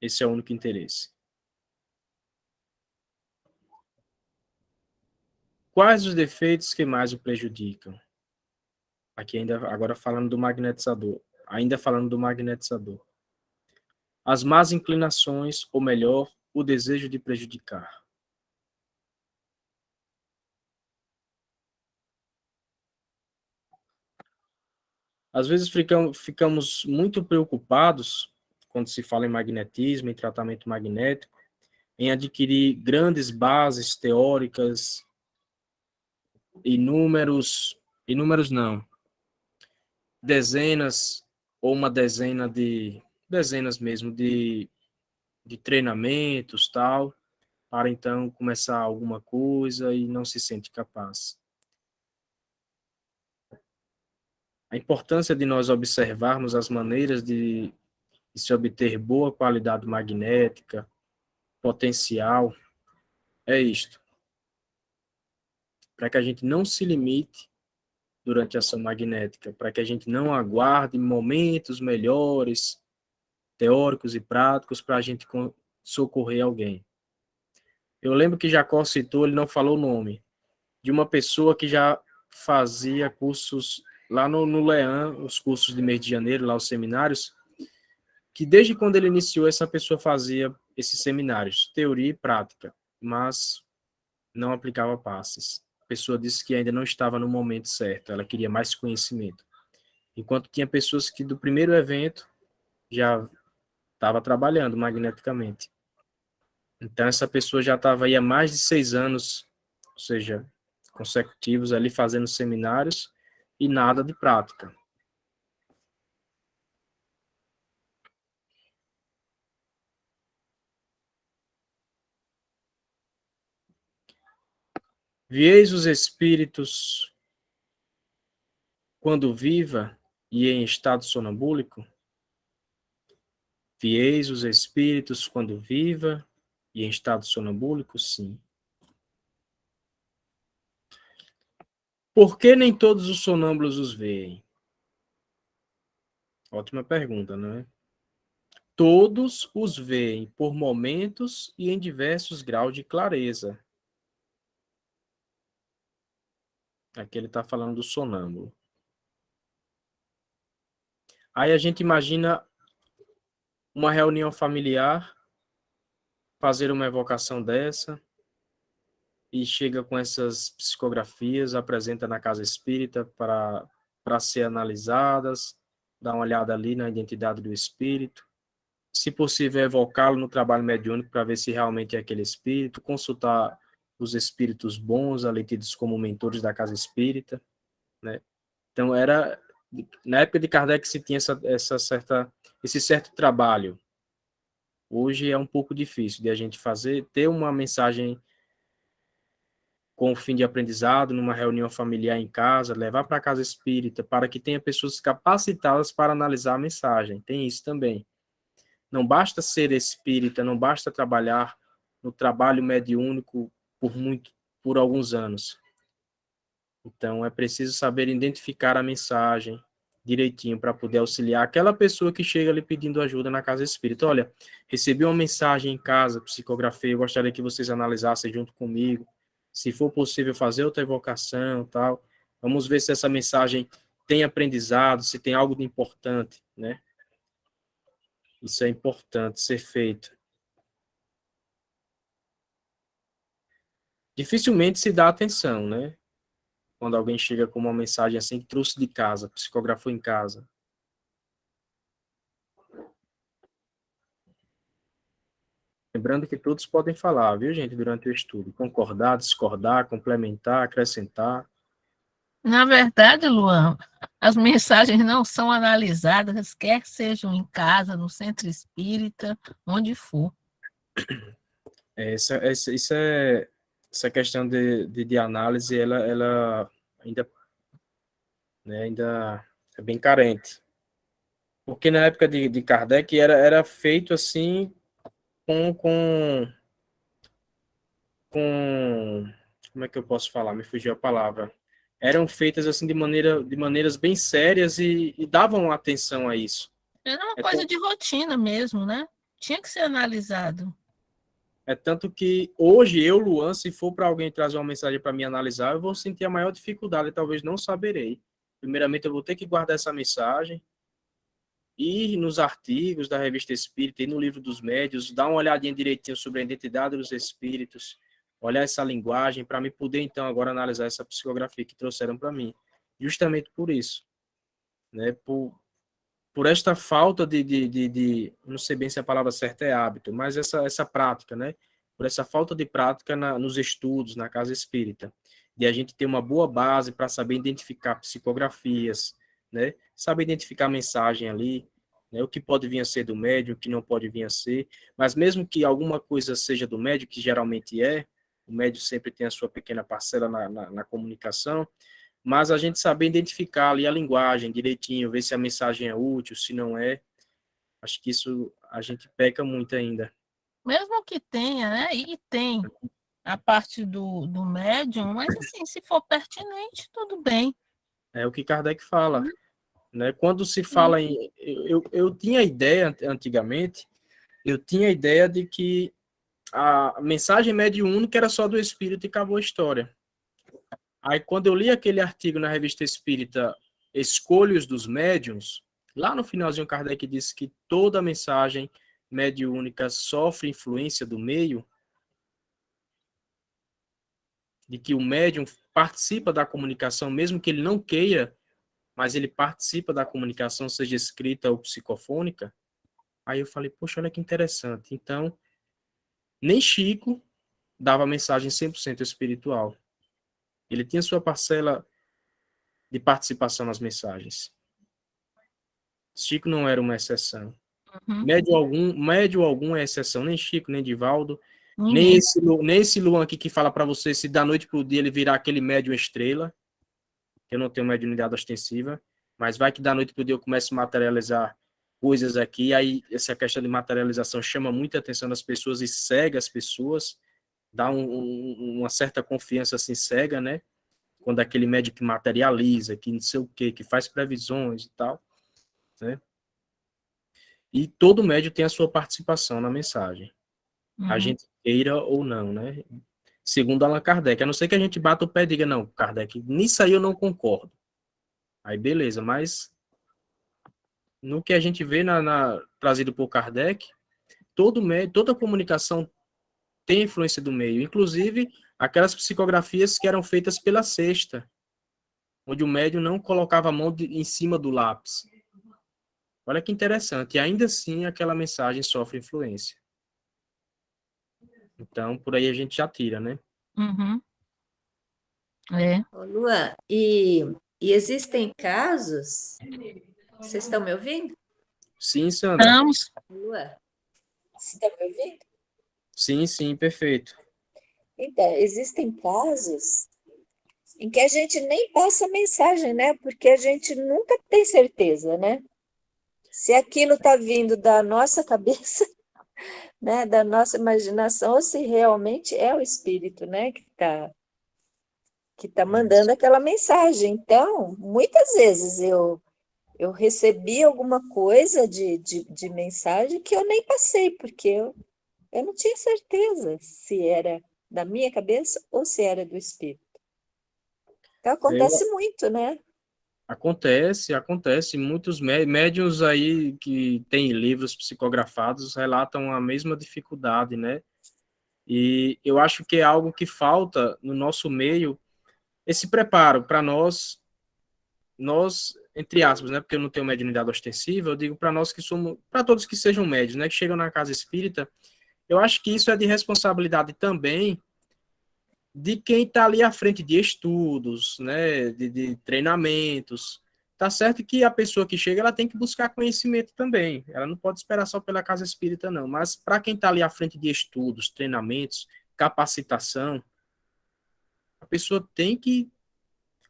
Esse é o único interesse. Quais os defeitos que mais o prejudicam? Aqui agora falando do magnetizador. Ainda falando do magnetizador. As más inclinações, ou melhor, o desejo de prejudicar. Às vezes ficamos muito preocupados, quando se fala em magnetismo, em tratamento magnético, em adquirir grandes bases teóricas, inúmeros não, dezenas ou uma dezenas mesmo de treinamentos, tal, para então começar alguma coisa e não se sente capaz. A importância de nós observarmos as maneiras de se obter boa qualidade magnética, potencial, é isto. Para que a gente não se limite durante a ação magnética, para que a gente não aguarde momentos melhores, teóricos e práticos, para a gente socorrer alguém. Eu lembro que Jacó citou, ele não falou o nome, de uma pessoa que já fazia cursos lá no LEAN, os cursos de mês de janeiro, lá os seminários, que desde quando ele iniciou, essa pessoa fazia esses seminários, teoria e prática, mas não aplicava passes. A pessoa disse que ainda não estava no momento certo, ela queria mais conhecimento. Enquanto tinha pessoas que do primeiro evento já estava trabalhando magneticamente. Então, essa pessoa já estava aí há mais de 6 anos, ou seja, consecutivos ali fazendo seminários e nada de prática. Vieis os espíritos quando viva e em estado sonambúlico? Vieis os espíritos quando viva e em estado sonambúlico? Sim. Por que nem todos os sonâmbulos os veem? Ótima pergunta, não é? Todos os veem por momentos e em diversos graus de clareza. Aqui ele está falando do sonâmbulo. Aí a gente imagina uma reunião familiar, fazer uma evocação dessa, e chega com essas psicografias, apresenta na casa espírita para ser analisadas, dá uma olhada ali na identidade do espírito. Se possível, evocá-lo no trabalho mediúnico para ver se realmente é aquele espírito, consultar os espíritos bons, ali tidos como mentores da casa espírita, né? Então, na época de Kardec se tinha esse certo trabalho. Hoje é um pouco difícil de a gente ter uma mensagem com o fim de aprendizado, numa reunião familiar em casa, levar para a casa espírita, para que tenha pessoas capacitadas para analisar a mensagem. Tem isso também. Não basta ser espírita, não basta trabalhar no trabalho mediúnico por alguns anos. Então, é preciso saber identificar a mensagem direitinho para poder auxiliar aquela pessoa que chega ali pedindo ajuda na casa espírita. Olha, recebi uma mensagem em casa, psicografei, eu gostaria que vocês analisassem junto comigo. Se for possível fazer outra evocação, tal. Vamos ver se essa mensagem tem aprendizado, se tem algo de importante, né? Isso é importante ser feito. Dificilmente se dá atenção, né? Quando alguém chega com uma mensagem assim que trouxe de casa, psicografou em casa. Lembrando que todos podem falar, viu, gente, durante o estudo. Concordar, discordar, complementar, acrescentar. Na verdade, Luan, as mensagens não são analisadas, quer sejam em casa, no centro espírita, onde for. Essa questão de análise, ela ainda, né, ainda é bem carente. Porque na época de Kardec era feito assim com como é que eu posso falar? Me fugiu a palavra. Eram feitas assim de maneiras bem sérias e davam atenção a isso. Era uma coisa de rotina mesmo, né? Tinha que ser analisado. É tanto que hoje eu, Luan, se for para alguém trazer uma mensagem para me analisar, eu vou sentir a maior dificuldade e talvez não saberei. Primeiramente, eu vou ter que guardar essa mensagem, ir nos artigos da Revista Espírita e no Livro dos Médiuns, dar uma olhadinha direitinho sobre a identidade dos espíritos, olhar essa linguagem para me poder, então, agora analisar essa psicografia que trouxeram para mim. Justamente por isso, né? Por esta falta não sei bem se a palavra certa é hábito, mas essa prática, né? Por essa falta de prática nos estudos, na casa espírita, de a gente ter uma boa base para saber identificar psicografias, né? Saber identificar a mensagem ali, né? O que pode vir a ser do médium, o que não pode vir a ser, mas mesmo que alguma coisa seja do médium, que geralmente é, o médium sempre tem a sua pequena parcela na comunicação, mas a gente saber identificar ali a linguagem direitinho, ver se a mensagem é útil, se não é, acho que isso a gente peca muito ainda. Mesmo que tenha, né? E tem a parte do médium, mas assim, se for pertinente, tudo bem. É o que Kardec fala, né? Quando se fala em... Eu tinha ideia, antigamente, eu tinha ideia de que a mensagem mediúnica era só do espírito e acabou a história. Aí, quando eu li aquele artigo na Revista Espírita, Escolhos dos Médiuns, lá no finalzinho, Kardec disse que toda mensagem mediúnica sofre influência do meio. de que o médium participa da comunicação, mesmo que ele não queira, mas ele participa da comunicação, seja escrita ou psicofônica. Aí eu falei, poxa, olha que interessante. Então, nem Chico dava mensagem 100% espiritual. Ele tinha sua parcela de participação nas mensagens. Chico não era uma exceção. Uhum. Médio algum é exceção, nem Chico, nem Divaldo, Ninguém. nem esse Luan aqui que fala para você se da noite pro dia ele virar aquele médium estrela, que eu não tenho mediunidade ostensiva, mas vai que da noite pro dia eu começo a materializar coisas aqui, aí essa questão de materialização chama muita atenção das pessoas e cega as pessoas, dá uma certa confiança assim cega, né? Quando aquele médium que materializa, que não sei o quê, que faz previsões e tal, né? E todo médium tem a sua participação na mensagem. A gente queira ou não, né? Segundo Allan Kardec, a não ser que a gente bata o pé e diga, não, Kardec, nisso aí eu não concordo. Aí beleza, mas no que a gente vê trazido por Kardec, toda comunicação tem influência do meio, inclusive aquelas psicografias que eram feitas pela cesta, onde o médium não colocava a mão em cima do lápis. Olha que interessante, e ainda assim aquela mensagem sofre influência. Então, por aí a gente já tira, né? Uhum. É. Ô, Luan, e existem casos... Vocês estão me ouvindo? Sim, Sandra. Estamos. Luan, vocês estão me ouvindo? Sim, perfeito. Então, existem casos em que a gente nem passa mensagem, né? Porque a gente nunca tem certeza, né? Se aquilo está vindo da nossa cabeça, né? Da nossa imaginação, ou se realmente é o espírito, né? Que tá mandando aquela mensagem. Então, muitas vezes eu recebi alguma coisa de mensagem que eu nem passei, porque eu não tinha certeza se era da minha cabeça ou se era do espírito. Então, acontece muito, né? Acontece. Muitos médiuns aí que têm livros psicografados relatam a mesma dificuldade, né? E eu acho que é algo que falta no nosso meio, esse preparo para nós, entre aspas, né? Porque eu não tenho mediunidade ostensiva, eu digo para nós que somos, para todos que sejam médios, né? Que chegam na casa espírita, eu acho que isso é de responsabilidade também de quem está ali à frente de estudos, né, de treinamentos. Tá certo que a pessoa que chega, ela tem que buscar conhecimento também. Ela não pode esperar só pela casa espírita, não. Mas para quem está ali à frente de estudos, treinamentos, capacitação, a pessoa tem que...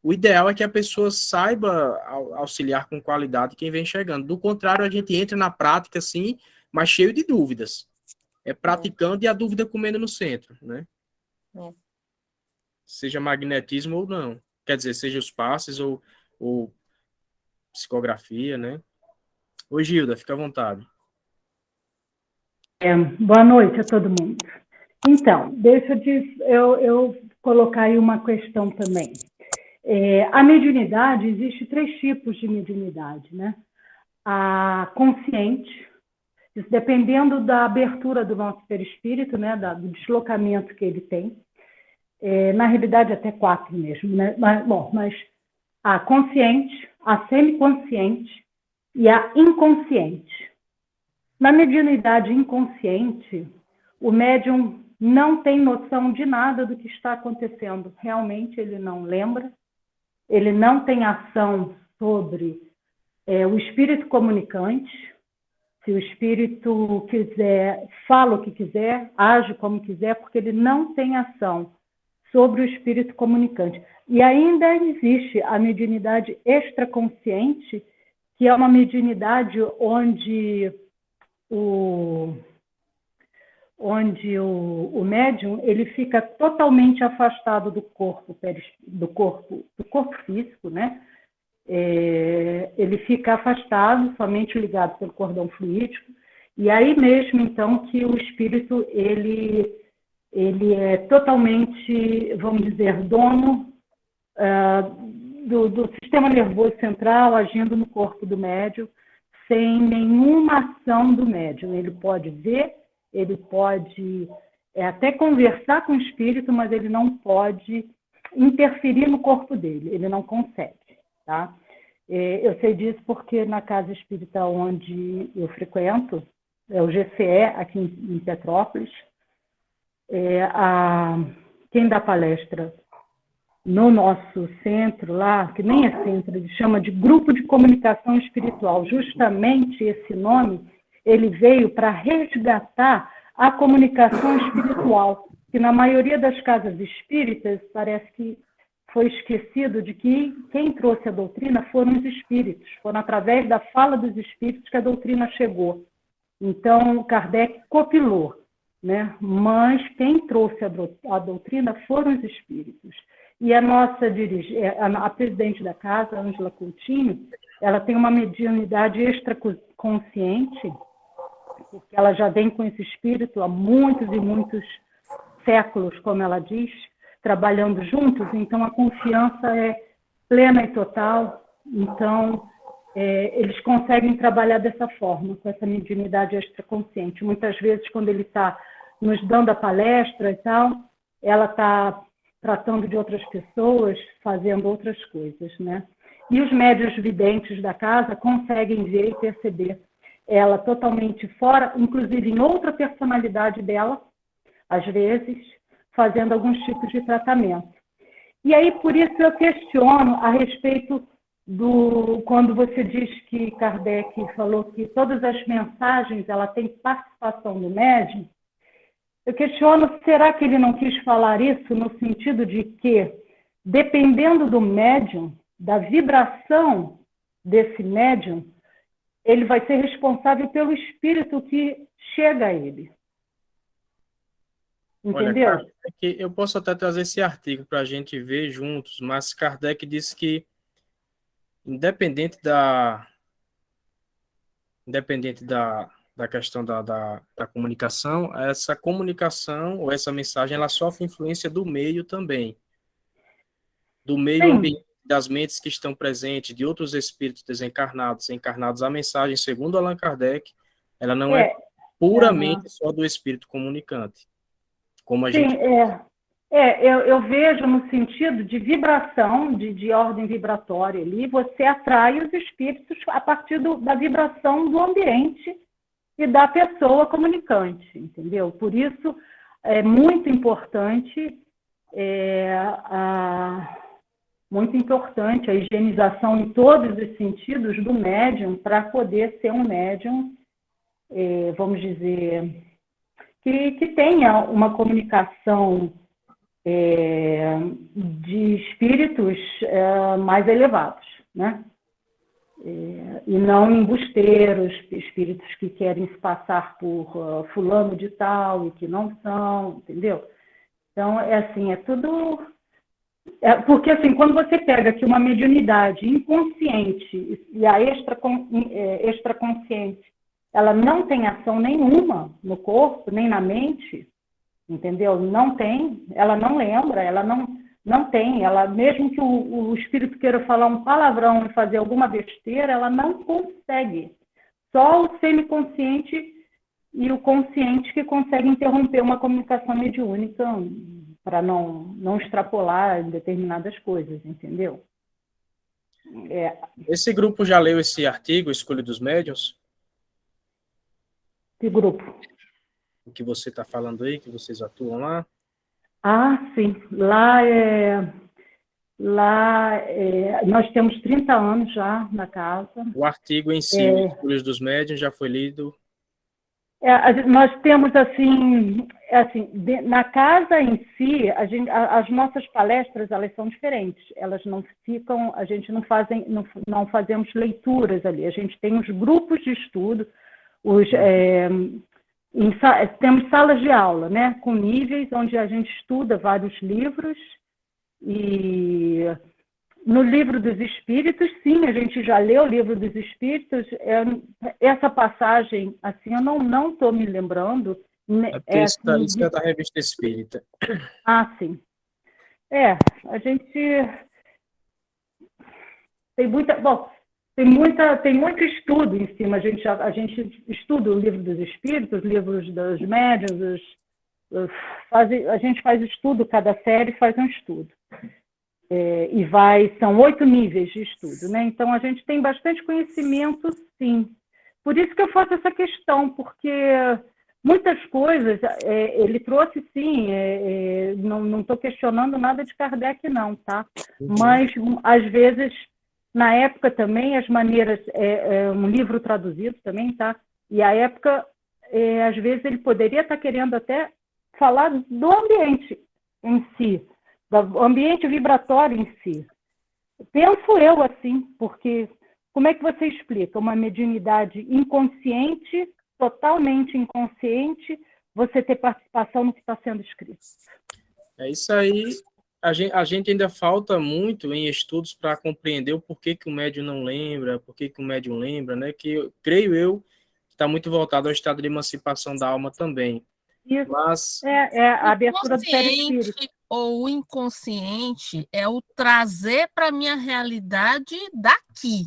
O ideal é que a pessoa saiba auxiliar com qualidade quem vem chegando. Do contrário, a gente entra na prática, assim, mas cheio de dúvidas. É praticando e a dúvida comendo no centro, né? Seja magnetismo ou não. Quer dizer, seja os passes ou psicografia, né? Oi, Gilda, fica à vontade. Boa noite a todo mundo. Então, deixa eu colocar aí uma questão também. A mediunidade, existe 3 tipos de mediunidade, né? A consciente, isso dependendo da abertura do nosso perispírito, né? Do deslocamento que ele tem. Na realidade, até 4 mesmo, né? Mas a consciente, a semiconsciente e a inconsciente. Na mediunidade inconsciente, o médium não tem noção de nada do que está acontecendo. Realmente, ele não lembra, ele não tem ação sobre o espírito comunicante. Se o espírito quiser, fala o que quiser, age como quiser, porque ele não tem ação sobre o espírito comunicante. E ainda existe a mediunidade extraconsciente, que é uma mediunidade onde o médium ele fica totalmente afastado do corpo físico, né? Ele fica afastado, somente ligado pelo cordão fluídico, e aí mesmo, então, que o espírito ele é totalmente, vamos dizer, dono do sistema nervoso central, agindo no corpo do médium, sem nenhuma ação do médium. Ele pode ver, ele pode até conversar com o espírito, mas ele não pode interferir no corpo dele, ele não consegue, tá? Eu sei disso porque na casa espírita onde eu frequento, é o GCE, aqui em Petrópolis, quem dá palestra no nosso centro lá, que nem é centro, ele chama de Grupo de Comunicação Espiritual. Justamente esse nome, ele veio para resgatar a comunicação espiritual, que na maioria das casas espíritas parece que foi esquecido de que quem trouxe a doutrina foram os espíritos, foram através da fala dos espíritos que a doutrina chegou. Então, Kardec copilou, né? Mas quem trouxe a doutrina foram os espíritos. E a nossa a presidente da casa, Ângela Coutinho, ela tem uma mediunidade extraconsciente, porque ela já vem com esse espírito há muitos e muitos séculos, como ela diz, trabalhando juntos, então a confiança é plena e total, então eles conseguem trabalhar dessa forma, com essa mediunidade extraconsciente. Muitas vezes, quando ele está nos dando a palestra e tal, ela está tratando de outras pessoas, fazendo outras coisas, né? E os médiuns videntes da casa conseguem ver e perceber ela totalmente fora, inclusive em outra personalidade dela, às vezes, fazendo alguns tipos de tratamento. E aí, por isso, eu questiono a respeito quando você diz que Kardec falou que todas as mensagens ela tem participação do médium, eu questiono, será que ele não quis falar isso no sentido de que, dependendo do médium, da vibração desse médium, ele vai ser responsável pelo espírito que chega a ele. Entendeu? Olha, Kardec, eu posso até trazer esse artigo para a gente ver juntos, mas Kardec disse que, independente da questão da comunicação, essa comunicação ou essa mensagem, ela sofre influência do meio também. Do meio ambiente, das mentes que estão presentes, de outros espíritos desencarnados, encarnados. A mensagem, segundo Allan Kardec, ela não é puramente só do espírito comunicante. Como a gente... eu vejo no sentido de vibração, de ordem vibratória ali, você atrai os espíritos a partir da vibração do ambiente e da pessoa comunicante, entendeu? Por isso, é muito importante a higienização em todos os sentidos do médium para poder ser um médium, vamos dizer, que tenha uma comunicação de espíritos mais elevados, né? E não embusteiros, espíritos que querem se passar por fulano de tal e que não são, entendeu? Então, é tudo... porque, assim, quando você pega aqui uma mediunidade inconsciente e a extraconsciente, ela não tem ação nenhuma no corpo, nem na mente, entendeu? Não tem, ela não lembra, ela não tem, ela, mesmo que o espírito queira falar um palavrão e fazer alguma besteira, ela não consegue. Só o semiconsciente e o consciente que consegue interromper uma comunicação mediúnica para não extrapolar em determinadas coisas, entendeu? Esse grupo já leu esse artigo, Escolha dos Médiuns? Que grupo? O que você está falando aí, que vocês atuam lá? Ah, sim. Nós temos 30 anos já na casa. O artigo em si, Escolhas dos Médiuns, já foi lido? Nós temos, assim, na casa em si, as nossas palestras, elas são diferentes. Elas não ficam, a gente não fazemos leituras ali. A gente tem os grupos de estudo, temos salas de aula, né, com níveis onde a gente estuda vários livros, e no Livro dos Espíritos, sim, a gente já leu o Livro dos Espíritos. Essa passagem, assim, eu não estou me lembrando. Isso é da Revista Espírita. Ah, sim. A gente tem muito estudo em cima. A gente estuda o Livro dos Espíritos, livros dos médiuns, A gente faz estudo, cada série faz um estudo. São 8 níveis de estudo, né? Então, a gente tem bastante conhecimento, sim. Por isso que eu faço essa questão, porque muitas coisas ele trouxe, sim, não estou questionando nada de Kardec, não, tá? Mas, às vezes, na época também, as maneiras... um livro traduzido também, tá? E a época, às vezes, ele poderia estar querendo até falar do ambiente em si, do ambiente vibratório em si. Penso eu assim, porque como é que você explica uma mediunidade inconsciente, totalmente inconsciente, você ter participação no que está sendo escrito? É isso aí. A gente ainda falta muito em estudos para compreender o porquê que o médium não lembra, porquê que o médium lembra, né? Que creio eu está muito voltado ao estado de emancipação da alma também. Isso. Mas A abertura do perispírito. Consciente ou inconsciente é o trazer para a minha realidade daqui.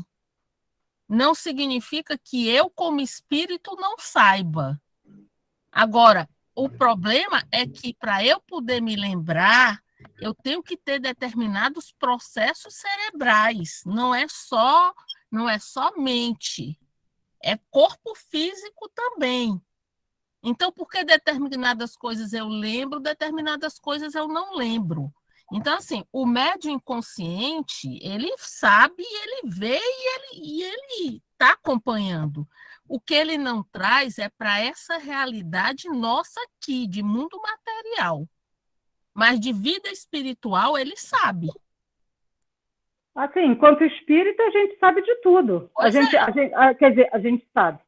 Não significa que eu, como espírito, não saiba. Agora, o problema é que, para eu poder me lembrar, eu tenho que ter determinados processos cerebrais. Não é só mente. É corpo físico também. Então, por que determinadas coisas eu lembro, determinadas coisas eu não lembro? Então, assim, o médium inconsciente, ele sabe, ele vê e ele está acompanhando. O que ele não traz é para essa realidade nossa aqui, de mundo material. Mas de vida espiritual, ele sabe. Assim, enquanto espírita, a gente sabe de tudo. Quer dizer, a gente sabe.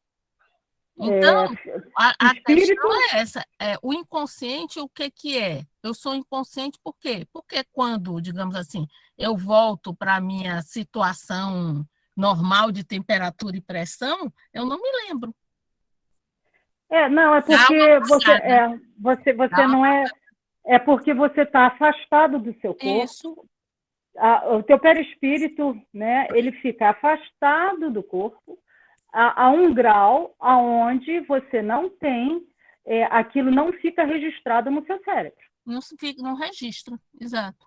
Então, a espírito... questão é essa. O inconsciente, o que é? Eu sou inconsciente por quê? Porque quando, digamos assim, eu volto para a minha situação normal de temperatura e pressão, eu não me lembro. Não, é porque você não é... É porque você está afastado do seu corpo. Isso. O teu perispírito, né, ele fica afastado do corpo a um grau aonde você não tem, aquilo não fica registrado no seu cérebro. Não registra, exato.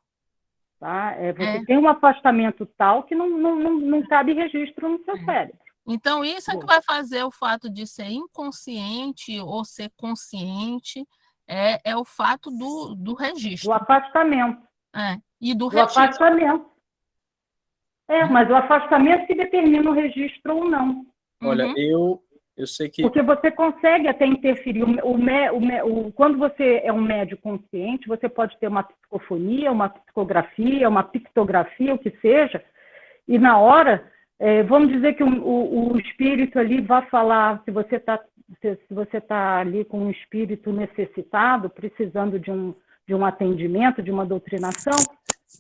Tá? Você tem um afastamento tal que não cabe registro no seu cérebro. Então, isso é que vai fazer o fato de ser inconsciente ou ser consciente, é o fato do registro. Do afastamento. E do registro. Afastamento. Mas o afastamento que determina o registro ou não. Olha, eu sei que... Porque você consegue até interferir. Quando você é um médium consciente, você pode ter uma psicofonia, uma psicografia, uma pictografia, o que seja, e na hora, vamos dizer que o espírito ali vai falar, se você está ali com um espírito necessitado, precisando de um atendimento, de uma doutrinação,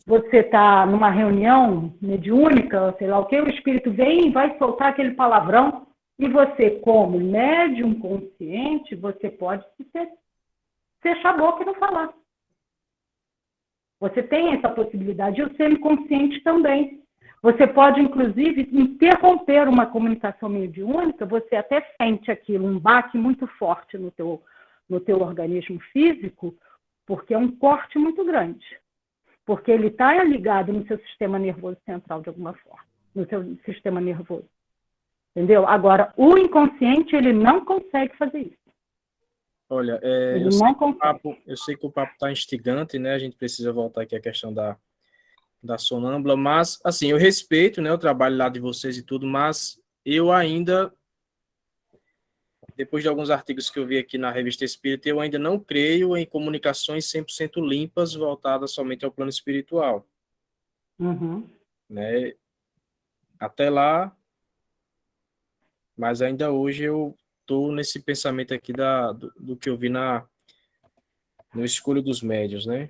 você está numa reunião mediúnica, sei lá o quê, o espírito vem e vai soltar aquele palavrão, e você, como médium consciente, você pode fechar a boca e não falar. Você tem essa possibilidade, e o semiconsciente também. Você pode, inclusive, interromper uma comunicação mediúnica, você até sente aquilo, um baque muito forte no teu organismo físico, porque é um corte muito grande. Porque ele está ligado no seu sistema nervoso central, de alguma forma, no seu sistema nervoso. Entendeu? Agora, o inconsciente, ele não consegue fazer isso. Olha, eu sei que o papo está instigante, né? A gente precisa voltar aqui à questão da sonâmbula, mas, assim, eu respeito, né, o trabalho lá de vocês e tudo, mas eu ainda, depois de alguns artigos que eu vi aqui na Revista Espírita, eu ainda não creio em comunicações 100% limpas voltadas somente ao plano espiritual. Né? Até lá, mas ainda hoje eu estou nesse pensamento aqui do que eu vi no Escolho dos Médiuns, né?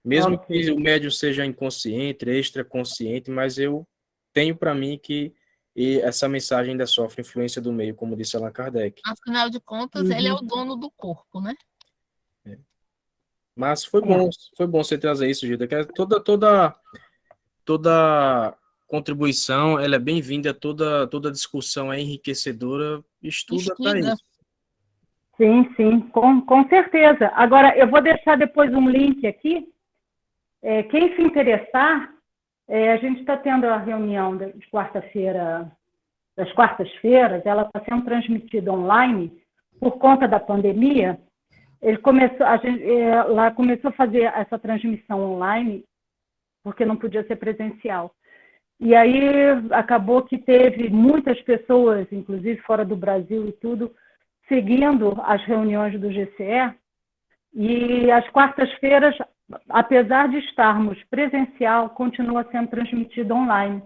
Mesmo que o médium seja inconsciente, extraconsciente, mas eu tenho para mim que essa mensagem ainda sofre influência do meio, como disse Allan Kardec. Afinal de contas, ele é o dono do corpo, né? Mas foi bom você trazer isso, Gilda, que toda contribuição, ela é bem-vinda, toda discussão é enriquecedora, estuda para isso. Sim, sim, com certeza. Agora, eu vou deixar depois um link aqui. Quem se interessar, a gente está tendo a reunião de quarta-feira, das quartas-feiras, ela está sendo transmitida online por conta da pandemia. Lá começou a fazer essa transmissão online, porque não podia ser presencial. E aí acabou que teve muitas pessoas, inclusive fora do Brasil e tudo, seguindo as reuniões do GCE, e às quartas-feiras, apesar de estarmos presencial, continua sendo transmitido online.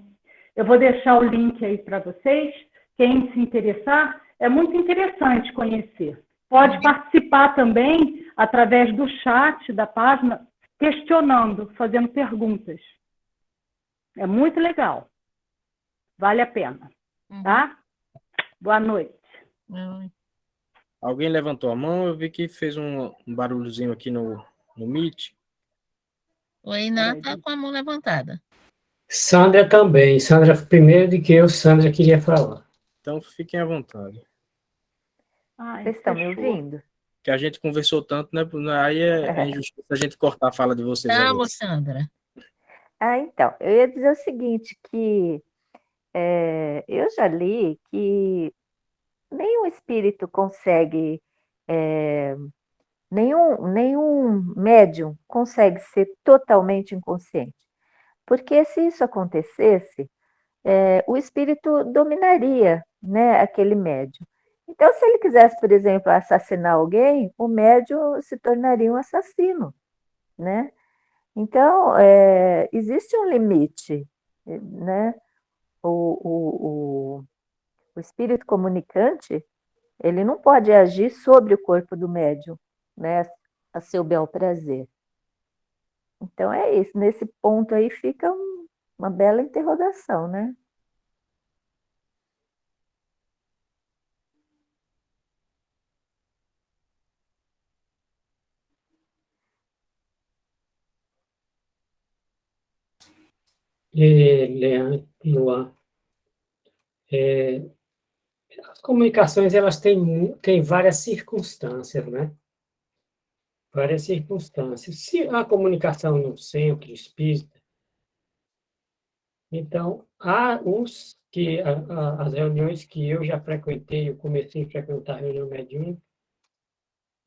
Eu vou deixar o link aí para vocês, quem se interessar, é muito interessante conhecer. Pode participar também através do chat da página, questionando, fazendo perguntas. É muito legal. Vale a pena, tá? Boa noite. Alguém levantou a mão, eu vi que fez um barulhozinho aqui no Meet. O Iná está com a mão levantada. Sandra também. Sandra, primeiro de que eu, Sandra queria falar. Então fiquem à vontade. Vocês estão me ouvindo? Que a gente conversou tanto, né? Aí é injusto a gente cortar a fala de vocês. Vamos, Sandra. Então, eu ia dizer o seguinte, que eu já li que nenhum espírito consegue, nenhum médium consegue ser totalmente inconsciente. Porque se isso acontecesse, o espírito dominaria, né, aquele médium. Então, se ele quisesse, por exemplo, assassinar alguém, o médium se tornaria um assassino, né? Então, existe um limite, né? O espírito comunicante, ele não pode agir sobre o corpo do médium, né? A seu bel prazer. Então, é isso. Nesse ponto aí fica uma bela interrogação, né? Leandro, Luan, as comunicações elas têm várias circunstâncias, né? Várias circunstâncias. Se a comunicação no centro espírita, então há as reuniões que eu já frequentei, eu comecei a frequentar a reunião mediúnica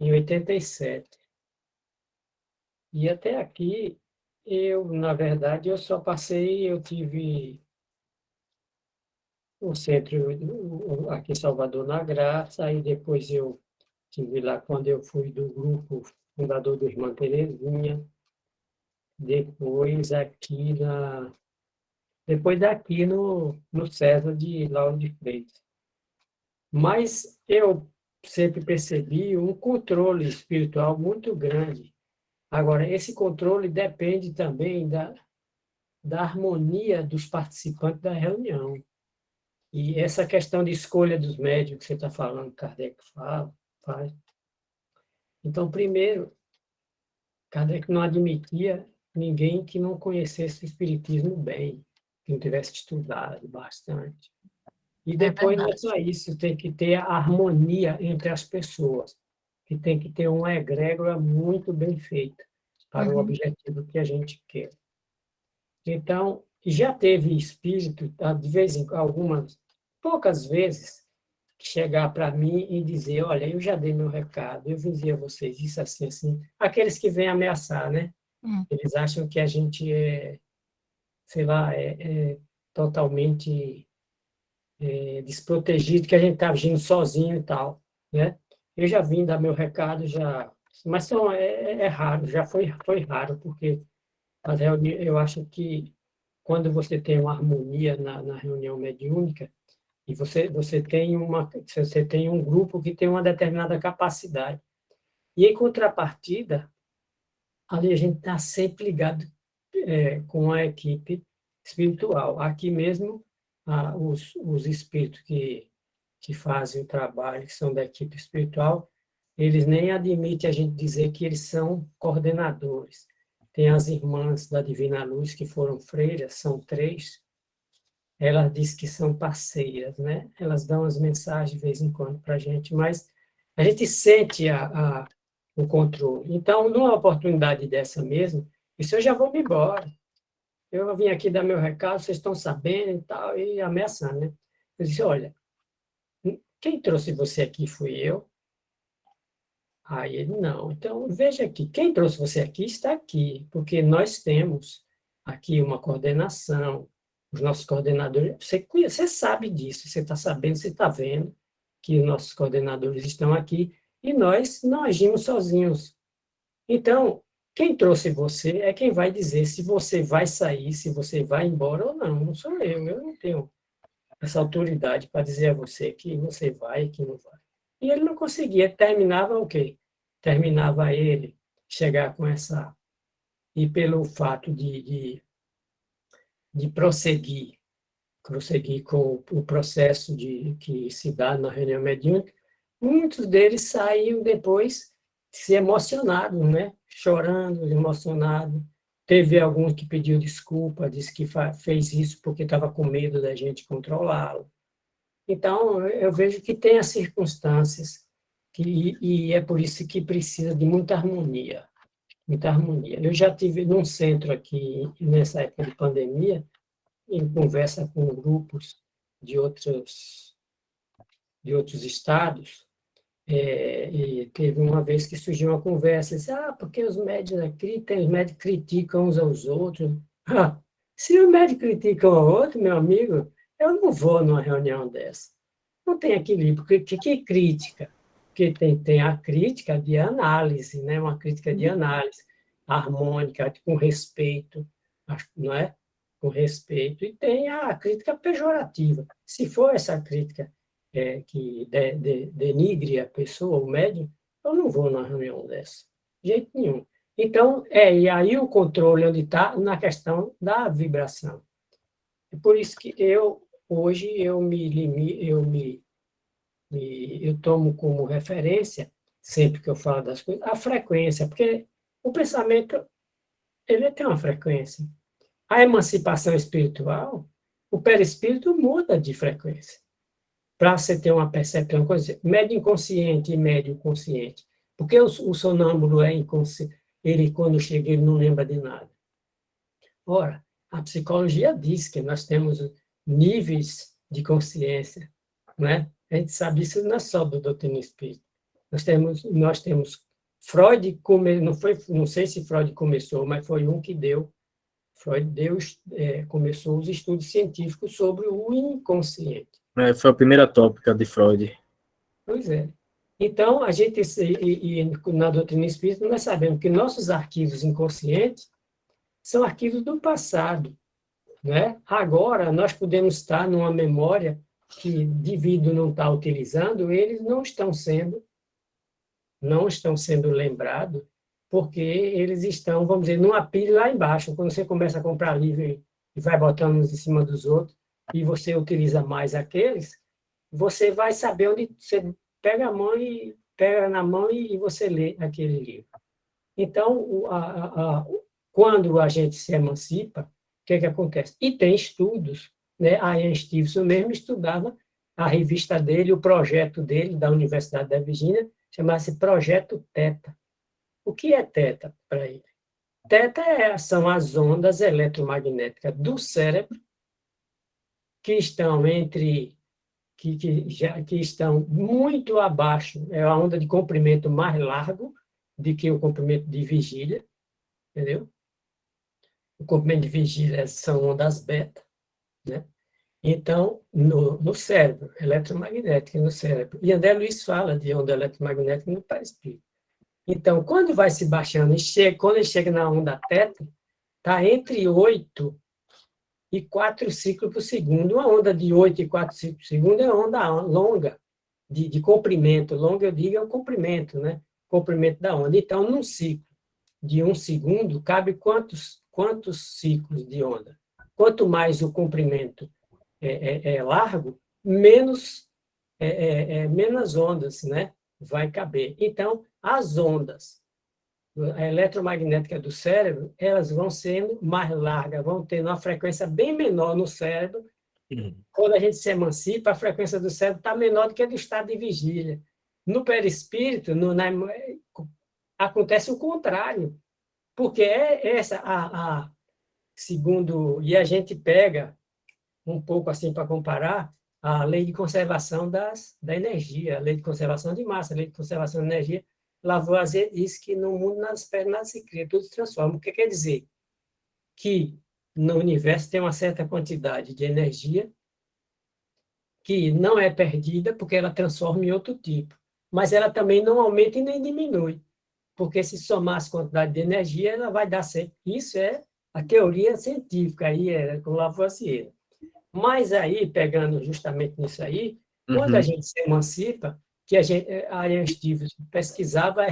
em 87. E até aqui, na verdade, eu tive o centro aqui em Salvador, na Graça, aí depois eu estive lá quando eu fui do grupo fundador do Irmã Terezinha, depois daqui no César de Lauro de Freitas. Mas eu sempre percebi um controle espiritual muito grande. Agora, esse controle depende também da harmonia dos participantes da reunião. E essa questão de escolha dos médios que você está falando, Kardec faz. Então, primeiro, Kardec não admitia ninguém que não conhecesse o espiritismo bem, que não tivesse estudado bastante. E depois não é só isso, tem que ter a harmonia entre as pessoas, que tem que ter uma egrégora muito bem feita para o objetivo que a gente quer. Então, já teve espírito, de vez em poucas vezes, chegar para mim e dizer, olha, eu já dei meu recado, eu vim dizer a vocês isso assim, assim. Aqueles que vêm ameaçar, né? Eles acham que a gente sei lá, totalmente desprotegido, que a gente está agindo sozinho e tal, né? Eu já vim dar meu recado, mas é raro, já foi raro, porque eu acho que quando você tem uma harmonia na reunião mediúnica, e você tem um grupo que tem uma determinada capacidade. E, em contrapartida, ali a gente está sempre ligado com a equipe espiritual. Aqui mesmo, os espíritos que fazem o trabalho, que são da equipe espiritual, eles nem admitem a gente dizer que eles são coordenadores. Tem as irmãs da Divina Luz, que foram freiras, são 3, elas dizem que são parceiras, né? Elas dão as mensagens de vez em quando para a gente, mas A gente sente o controle. Então, numa oportunidade dessa mesmo, isso eu já vou me embora. Eu vim aqui dar meu recado, vocês estão sabendo e tal, e ameaçando, né? Eu disse, olha, quem trouxe você aqui fui eu. Aí ele, não. Então, veja aqui, quem trouxe você aqui está aqui, porque nós temos aqui uma coordenação, os nossos coordenadores, você sabe disso, você está sabendo, você está vendo que os nossos coordenadores estão aqui e nós não agimos sozinhos. Então, quem trouxe você é quem vai dizer se você vai sair, se você vai embora ou não. Não sou eu não tenho essa autoridade para dizer a você que você vai e que não vai. E ele não conseguia, terminava o quê? Terminava ele chegar com essa... E pelo fato de prosseguir com o processo que se dá na reunião mediúnica, muitos deles saíam depois se emocionados, né? Chorando, emocionados. Teve alguns que pediu desculpa, disse que fez isso porque estava com medo da gente controlá-lo. Então, eu vejo que tem as circunstâncias, e é por isso que precisa de muita harmonia. Muita harmonia. Eu já tive num centro aqui, nessa época de pandemia, em conversa com grupos de outros estados, e teve uma vez que surgiu uma conversa, disse, porque os médicos aqui, os médicos criticam uns aos outros. Se o médico critica um ao outro, meu amigo, eu não vou numa reunião dessa. Não tem equilíbrio. Que crítica? Porque tem a crítica de análise, né? Uma crítica de análise harmônica, com respeito, não é? Com respeito. E tem a crítica pejorativa. Se for essa crítica que denigre a pessoa, o médium, eu não vou numa reunião dessa. De jeito nenhum. Então, e aí o controle onde está na questão da vibração. É por isso que hoje eu tomo como referência, sempre que eu falo das coisas, a frequência, porque o pensamento ele tem uma frequência. A emancipação espiritual, o perispírito muda de frequência. Para você ter uma percepção, médio inconsciente e médio consciente. Porque o sonâmbulo é inconsciente. Ele, quando chega, ele não lembra de nada. Ora, a psicologia diz que nós temos níveis de consciência, né? A gente sabe isso não é só do doutrina espírita. Nós temos Freud, não sei se Freud começou, mas foi um que deu. Freud começou os estudos científicos sobre o inconsciente. Foi a primeira tópica de Freud. Pois é. Então, a gente, na doutrina espírita, nós sabemos que nossos arquivos inconscientes são arquivos do passado, né? Agora, nós podemos estar numa memória que, devido não estar utilizando, eles não estão sendo lembrados, porque eles estão, vamos dizer, numa pilha lá embaixo. Quando você começa a comprar livro e vai botando uns em cima dos outros, e você utiliza mais aqueles, você vai saber onde você pega na mão e você lê aquele livro. Então, quando a gente se emancipa, o que acontece? E tem estudos, né? A Ian Stevenson mesmo estudava a revista dele, o projeto dele, da Universidade da Virgínia, chamava-se Projeto Theta. O que é Theta para ele? Theta são as ondas eletromagnéticas do cérebro que estão que estão muito abaixo, é a onda de comprimento mais largo do que o comprimento de vigília, entendeu? O comprimento de vigília são ondas beta, né? Então, no cérebro, eletromagnética no cérebro. E André Luiz fala de onda eletromagnética no perispírito. Então, quando vai se baixando, quando ele chega na onda θ, está entre 8 e 4 ciclos por segundo. Uma onda de 8 e 4 ciclos por segundo é onda longa, de comprimento. Longa, eu digo, é o comprimento, né? Comprimento da onda. Então, num ciclo de 1 segundo, cabe quantos ciclos de onda? Quanto mais o comprimento é largo, menos ondas, né? Vai caber. Então, as ondas eletromagnéticas do cérebro, elas vão sendo mais largas, vão tendo uma frequência bem menor no cérebro. Quando a gente se emancipa, a frequência do cérebro está menor do que a do estado de vigília. No perispírito, acontece o contrário, porque segundo, e a gente pega um pouco assim para comparar a lei de conservação da energia, a lei de conservação de massa, a lei de conservação de energia. Lavoisier diz que no mundo nada se perde, nada se cria, tudo se transforma. O que quer dizer? Que no universo tem uma certa quantidade de energia que não é perdida, porque ela transforma em outro tipo, mas ela também não aumenta e nem diminui, porque se somar as quantidades de energia, ela vai dar sempre. Isso é a teoria científica, aí é com Lavoisier. Mas aí, pegando justamente nisso aí, quando a gente se emancipa, que a Ian Stevens pesquisava,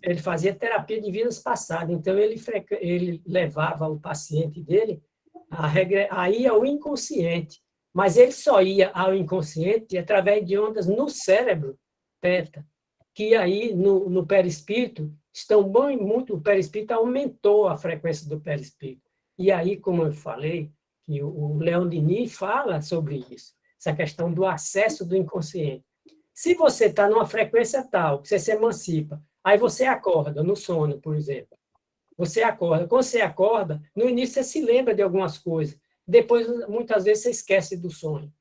ele fazia terapia de vidas passadas, então ele levava o paciente dele a ir ao inconsciente, mas ele só ia ao inconsciente através de ondas no cérebro, teta, que aí no perispírito estão muito, o perispírito aumentou a frequência do perispírito. E aí, como eu falei, que o Leon Denis fala sobre isso, essa questão do acesso do inconsciente. Se você está numa frequência tal, que você se emancipa, aí você acorda no sono, por exemplo. Você acorda. Quando você acorda, no início você se lembra de algumas coisas. Depois, muitas vezes, você esquece do sonho.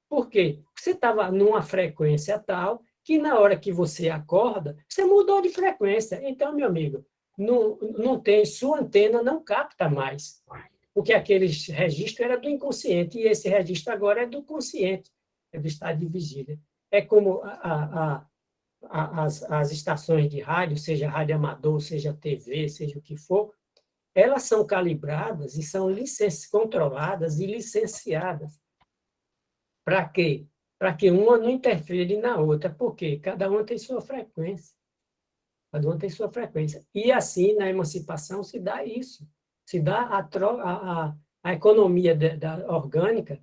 Por quê? Você estava numa frequência tal que, na hora que você acorda, você mudou de frequência. Então, meu amigo, não tem, sua antena não capta mais. Porque aquele registro era do inconsciente, e esse registro agora é do consciente, é do estado de vigília. É como as estações de rádio, seja rádio amador, seja TV, seja o que for, elas são calibradas e são controladas e licenciadas. Para quê? Para que uma não interfere na outra, porque cada uma tem sua frequência. Cada uma tem sua frequência. E assim, na emancipação, se dá isso. Se dá a economia orgânica,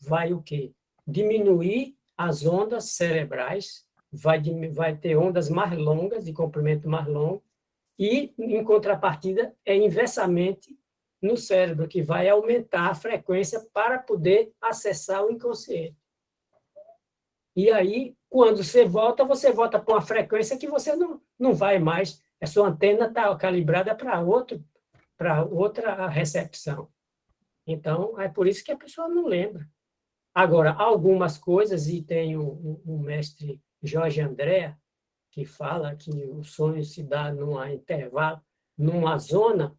vai o quê? Diminuir as ondas cerebrais, vai ter ondas mais longas, de comprimento mais longo, e, em contrapartida, é inversamente no cérebro, que vai aumentar a frequência para poder acessar o inconsciente. E aí, quando você volta para uma frequência que você não vai mais, a sua antena está calibrada para outra recepção. Então, é por isso que a pessoa não lembra. Agora, algumas coisas, e tem o mestre Jorge André, que fala que o sonho se dá num intervalo, numa zona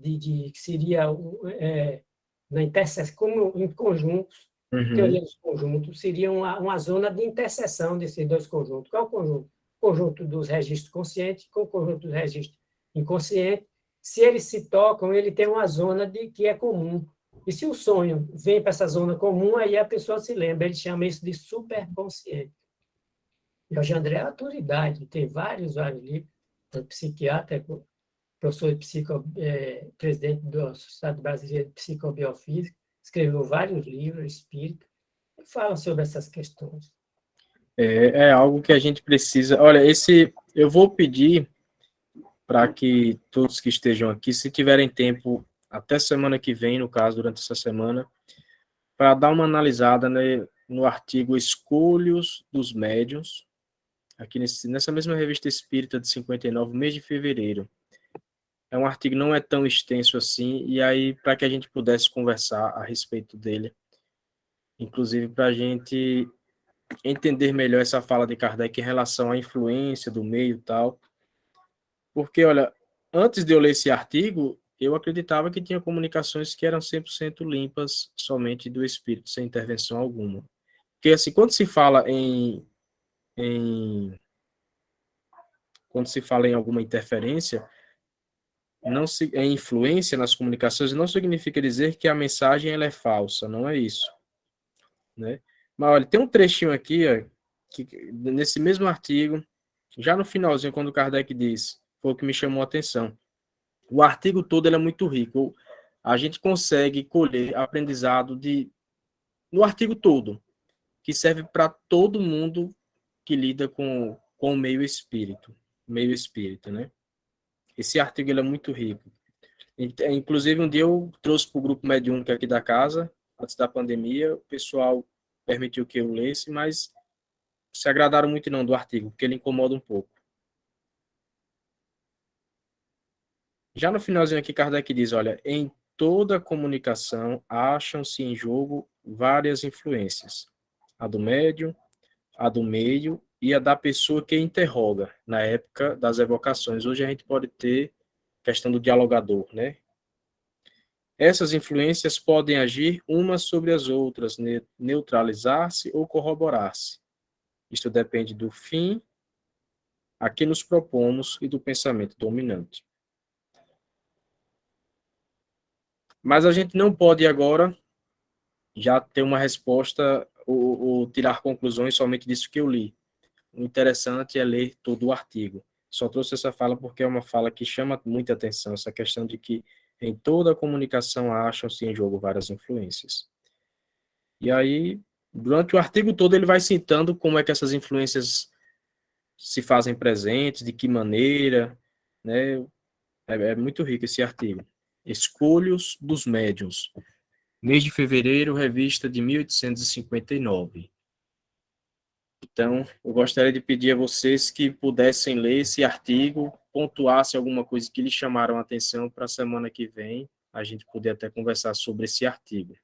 que seria na interseção, como em conjuntos, teoria dos conjuntos, seria uma zona de interseção desses dois conjuntos. Qual é o conjunto? O conjunto dos registros conscientes com o conjunto dos registros inconscientes. Se eles se tocam, ele tem uma zona que é comum. E se o sonho vem para essa zona comum, aí a pessoa se lembra. Ele chama isso de superconsciente. Jorge André é autoridade, tem vários livros, psiquiatra, professor de presidente da Sociedade Brasileira de Psicobiofísica, escreveu vários livros, espírita, e fala sobre essas questões. É algo que a gente precisa... Olha, eu vou pedir para que todos que estejam aqui, se tiverem tempo, até semana que vem, no caso, durante essa semana, para dar uma analisada, né, no artigo Escolhos dos Médiuns, aqui nessa mesma revista espírita de 59, mês de fevereiro. É um artigo, não é tão extenso assim, e aí, para que a gente pudesse conversar a respeito dele, inclusive para a gente entender melhor essa fala de Kardec em relação à influência do meio e tal. Porque, olha, antes de eu ler esse artigo, eu acreditava que tinha comunicações que eram 100% limpas, somente do espírito, sem intervenção alguma. Porque, assim, quando se fala em alguma interferência, em influência nas comunicações, não significa dizer que a mensagem ela é falsa, não é isso, né? Mas, olha, tem um trechinho aqui, ó, que, nesse mesmo artigo, já no finalzinho, quando Kardec diz, foi o que me chamou a atenção. O artigo todo ele é muito rico. A gente consegue colher aprendizado no artigo todo, que serve para todo mundo que lida com o meio espírita, né? Esse artigo ele é muito rico. Inclusive, um dia eu trouxe para o grupo mediúnico aqui da casa, antes da pandemia, o pessoal permitiu que eu lesse, mas se agradaram muito não do artigo, porque ele incomoda um pouco. Já no finalzinho aqui, Kardec diz, olha, em toda comunicação acham-se em jogo várias influências. A do médium, a do meio e a da pessoa que interroga, na época das evocações. Hoje a gente pode ter questão do dialogador, né? Essas influências podem agir umas sobre as outras, neutralizar-se ou corroborar-se. Isto depende do fim a que nos propomos e do pensamento dominante. Mas a gente não pode agora já ter uma resposta ou tirar conclusões somente disso que eu li. O interessante é ler todo o artigo. Só trouxe essa fala porque é uma fala que chama muita atenção, essa questão de que em toda a comunicação acham-se em jogo várias influências. E aí, durante o artigo todo, ele vai citando como é que essas influências se fazem presentes, de que maneira, né? É muito rico esse artigo. Escolhos dos médiuns. Mês de fevereiro, revista de 1859. Então, eu gostaria de pedir a vocês que pudessem ler esse artigo, pontuassem alguma coisa que lhes chamaram a atenção para a semana que vem, a gente poder até conversar sobre esse artigo.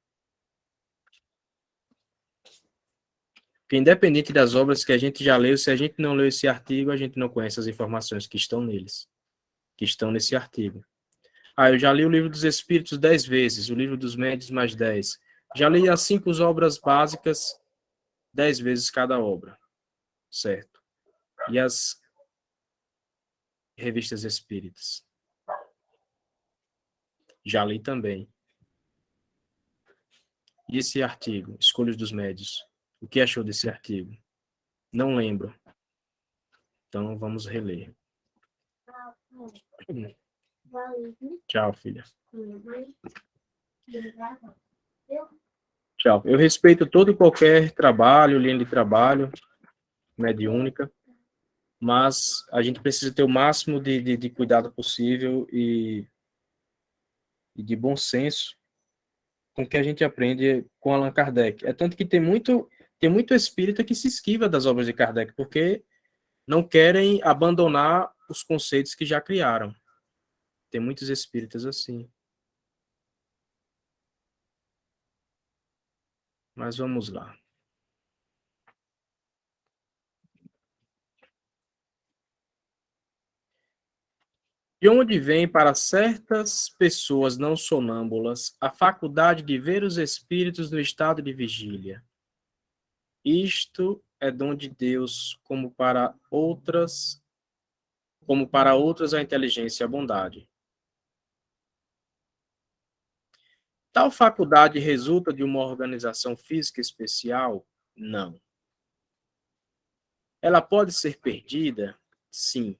Porque independente das obras que a gente já leu, se a gente não leu esse artigo, a gente não conhece as informações que estão neles, que estão nesse artigo. Eu já li o Livro dos Espíritos 10 vezes, o Livro dos Médiuns mais 10. Já li as 5 obras básicas 10 vezes cada obra, certo? E as revistas espíritas? Já li também. E esse artigo, Escolhas dos Médiuns? O que achou desse artigo? Não lembro. Então, vamos reler. Tchau, filha. Tchau. Eu respeito todo e qualquer trabalho, linha de trabalho, mediúnica, mas a gente precisa ter o máximo de cuidado possível e de bom senso com o que a gente aprende com Allan Kardec. É tanto que tem muito espírita que se esquiva das obras de Kardec, porque não querem abandonar os conceitos que já criaram. Tem muitos espíritas assim. Mas vamos lá. De onde vem para certas pessoas não sonâmbulas a faculdade de ver os espíritos no estado de vigília? Isto é dom de Deus, como para outras a inteligência e a bondade. Tal faculdade resulta de uma organização física especial? Não. Ela pode ser perdida? Sim,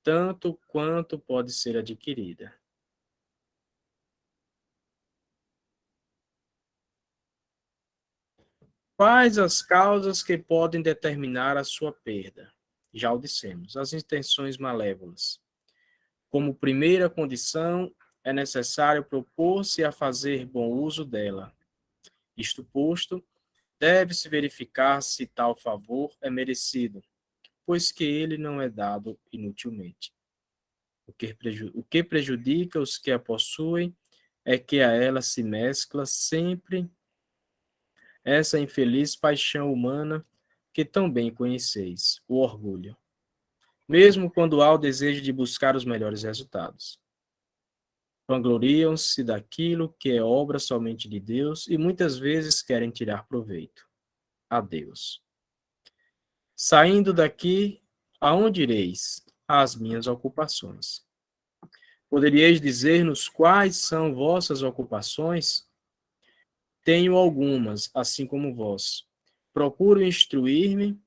tanto quanto pode ser adquirida. Quais as causas que podem determinar a sua perda? Já o dissemos, as intenções malévolas. Como primeira condição, é necessário propor-se a fazer bom uso dela. Isto posto, deve-se verificar se tal favor é merecido, pois que ele não é dado inutilmente. O que prejudica os que a possuem é que a ela se mescla sempre essa infeliz paixão humana que tão bem conheceis, o orgulho, mesmo quando há o desejo de buscar os melhores resultados. Vangloriam-se daquilo que é obra somente de Deus e muitas vezes querem tirar proveito. Adeus. Saindo daqui, aonde ireis? Às minhas ocupações. Poderíeis dizer-nos quais são vossas ocupações? Tenho algumas, assim como vós. Procuro instruir-me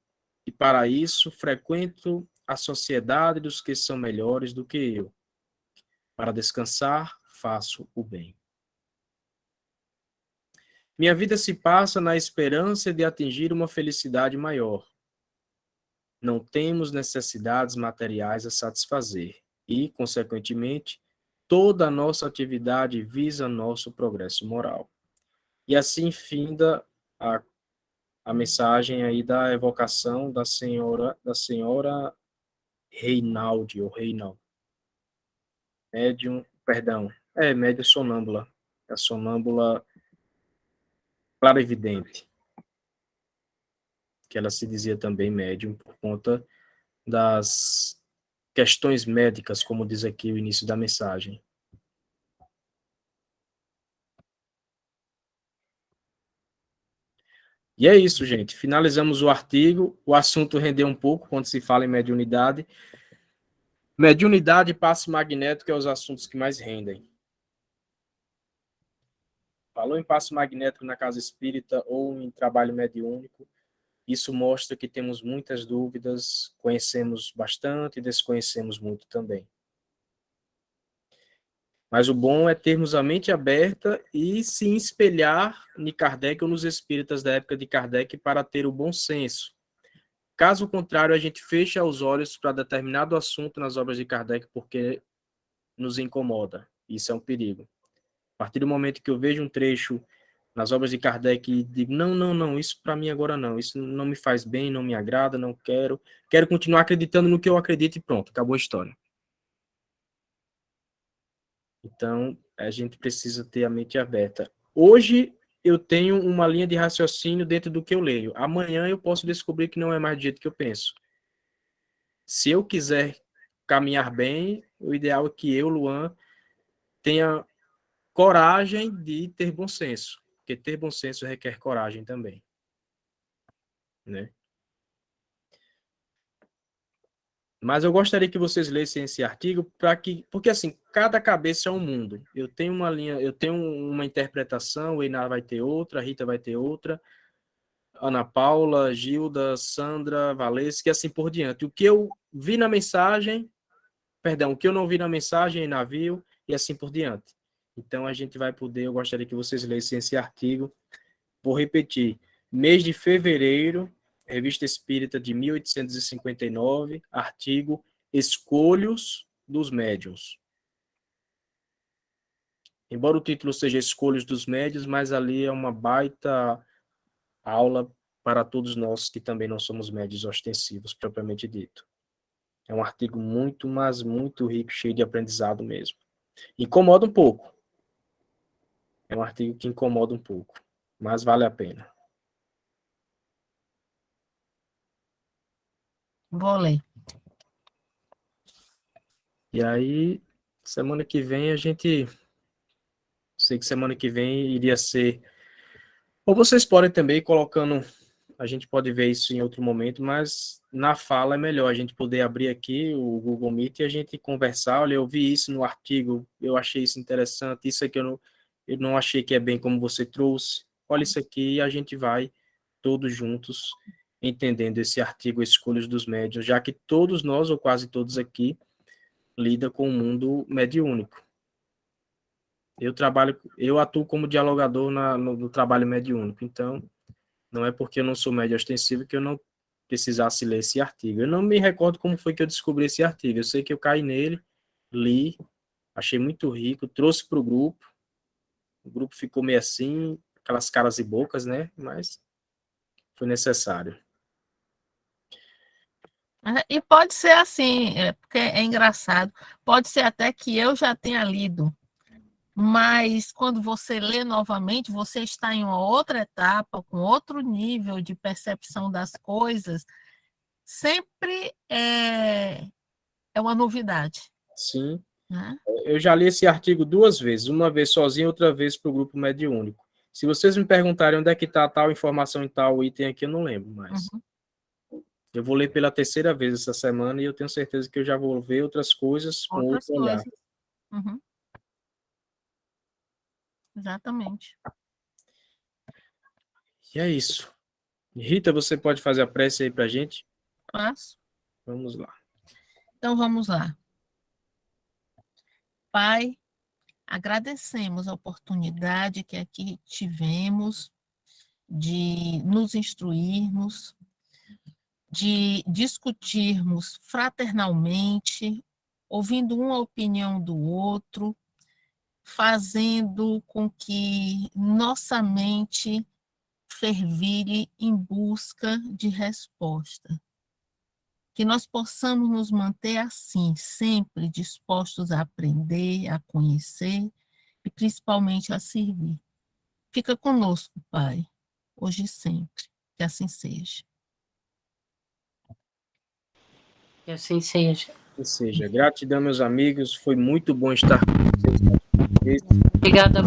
e, para isso, frequento a sociedade dos que são melhores do que eu. Para descansar, faço o bem. Minha vida se passa na esperança de atingir uma felicidade maior. Não temos necessidades materiais a satisfazer e, consequentemente, toda a nossa atividade visa nosso progresso moral. E assim finda a a mensagem aí da evocação da senhora Reinaldi, ou Reinaldo. Médium, perdão, médium sonâmbula. É a sonâmbula clarividente, que ela se dizia também médium por conta das questões médicas, como diz aqui o início da mensagem. E é isso, gente. Finalizamos o artigo. O assunto rendeu um pouco quando se fala em mediunidade. Mediunidade e passe magnético é os assuntos que mais rendem. Falou em passe magnético na casa espírita ou em trabalho mediúnico, isso mostra que temos muitas dúvidas, conhecemos bastante e desconhecemos muito também. Mas o bom é termos a mente aberta e se espelhar em Kardec ou nos espíritas da época de Kardec para ter o bom senso. Caso contrário, a gente fecha os olhos para determinado assunto nas obras de Kardec porque nos incomoda. Isso é um perigo. A partir do momento que eu vejo um trecho nas obras de Kardec e digo, não, isso para mim agora não, isso não me faz bem, não me agrada, não quero continuar acreditando no que eu acredito e pronto, acabou a história. Então, a gente precisa ter a mente aberta. Hoje, eu tenho uma linha de raciocínio dentro do que eu leio. Amanhã eu posso descobrir que não é mais do jeito que eu penso. Se eu quiser caminhar bem, o ideal é que eu, Luan, tenha coragem de ter bom senso, porque ter bom senso requer coragem também, né? Mas eu gostaria que vocês lessem esse artigo porque assim, cada cabeça é um mundo. Eu tenho uma linha, eu tenho uma interpretação, o Einar vai ter outra, a Rita vai ter outra, Ana Paula, Gilda, Sandra, Valesca, e assim por diante. O que eu vi na mensagem, o que eu não vi na mensagem, Einar viu, e assim por diante. Então a gente vai poder, eu gostaria que vocês lessem esse artigo. Vou repetir, mês de fevereiro, Revista Espírita de 1859, artigo Escolhos dos Médiuns. Embora o título seja Escolhos dos Médiuns, mas ali é uma baita aula para todos nós que também não somos médiuns ostensivos, propriamente dito. É um artigo muito, mas muito rico, cheio de aprendizado mesmo. Incomoda um pouco. É um artigo que incomoda um pouco, mas vale a pena. Vou ler. E aí, semana que vem sei que semana que vem iria ser... Ou vocês podem também colocando... A gente pode ver isso em outro momento, mas na fala é melhor a gente poder abrir aqui o Google Meet e a gente conversar. Olha, eu vi isso no artigo, eu achei isso interessante, isso aqui eu não achei que é bem como você trouxe. Olha isso aqui e a gente vai todos juntos entendendo esse artigo Escolhas dos Médiuns, já que todos nós, ou quase todos aqui, lida com o mundo mediúnico. Eu atuo como dialogador no trabalho mediúnico, então não é porque eu não sou médio ostensivo que eu não precisasse ler esse artigo. Eu não me recordo como foi que eu descobri esse artigo. Eu sei que eu caí nele, li, achei muito rico, trouxe para o grupo ficou meio assim, aquelas caras e bocas, né? Mas foi necessário. E pode ser assim, porque é engraçado, pode ser até que eu já tenha lido, mas quando você lê novamente, você está em uma outra etapa, com outro nível de percepção das coisas, sempre é uma novidade. Sim. Né? Eu já li esse artigo 2 vezes, uma vez sozinho, outra vez para o grupo mediúnico. Se vocês me perguntarem onde é que está tal informação em tal item aqui, eu não lembro mais. Uhum. Eu vou ler pela 3ª vez essa semana e eu tenho certeza que eu já vou ver outras coisas com Outras outro olhar. coisas. Uhum. Exatamente. E é isso. Rita, você pode fazer a prece aí para a gente? Faço. Vamos lá. Então, vamos lá. Pai, agradecemos a oportunidade que aqui tivemos de nos instruirmos, de discutirmos fraternalmente, ouvindo uma opinião do outro, fazendo com que nossa mente fervilhe em busca de resposta. Que nós possamos nos manter assim, sempre dispostos a aprender, a conhecer e principalmente a servir. Fica conosco, Pai, hoje e sempre. Que assim seja. Que assim seja. Ou seja, gratidão, meus amigos. Foi muito bom estar com vocês mais uma vez. Obrigada.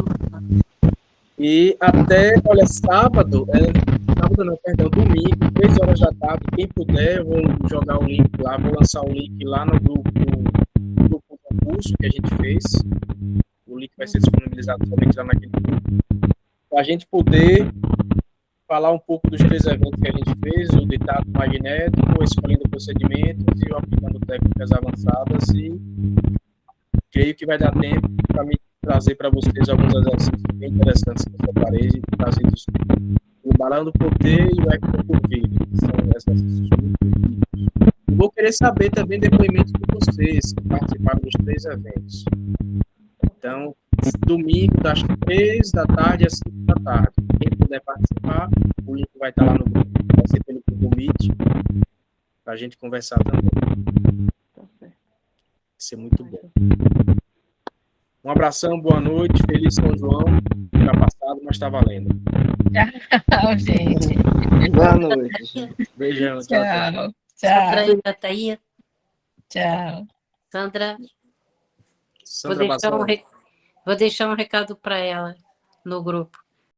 E até, olha, sábado não, perdão, domingo, 3 horas da tarde, quem puder, eu vou jogar o link lá, vou lançar o link lá no grupo do concurso que a gente fez. O link vai ser disponibilizado somente lá naquele grupo. Para a gente poder falar um pouco dos 3 eventos que a gente fez, o ditado magnético, escolhendo procedimentos e o aplicando técnicas avançadas, e creio que vai dar tempo para me trazer para vocês alguns exercícios bem interessantes que eu separei, trazidos o balão do poder e o Hector Curville, que são exercícios muito bonitos. Vou querer saber também depoimentos de vocês que participaram dos 3 eventos. Então, domingo, das 3 da tarde às 5 da tarde. Quem puder participar, o link vai estar lá no grupo, vai ser pelo Google Meet, para a gente conversar também. Vai ser muito bom. Um abração, boa noite, feliz São João. Já passado, mas está valendo. Tchau, gente. Boa noite. Beijão, tchau, tchau. Sandra Tchau. ainda está aí? Tchau. Sandra, Sandra vou deixar um recado para ela no grupo.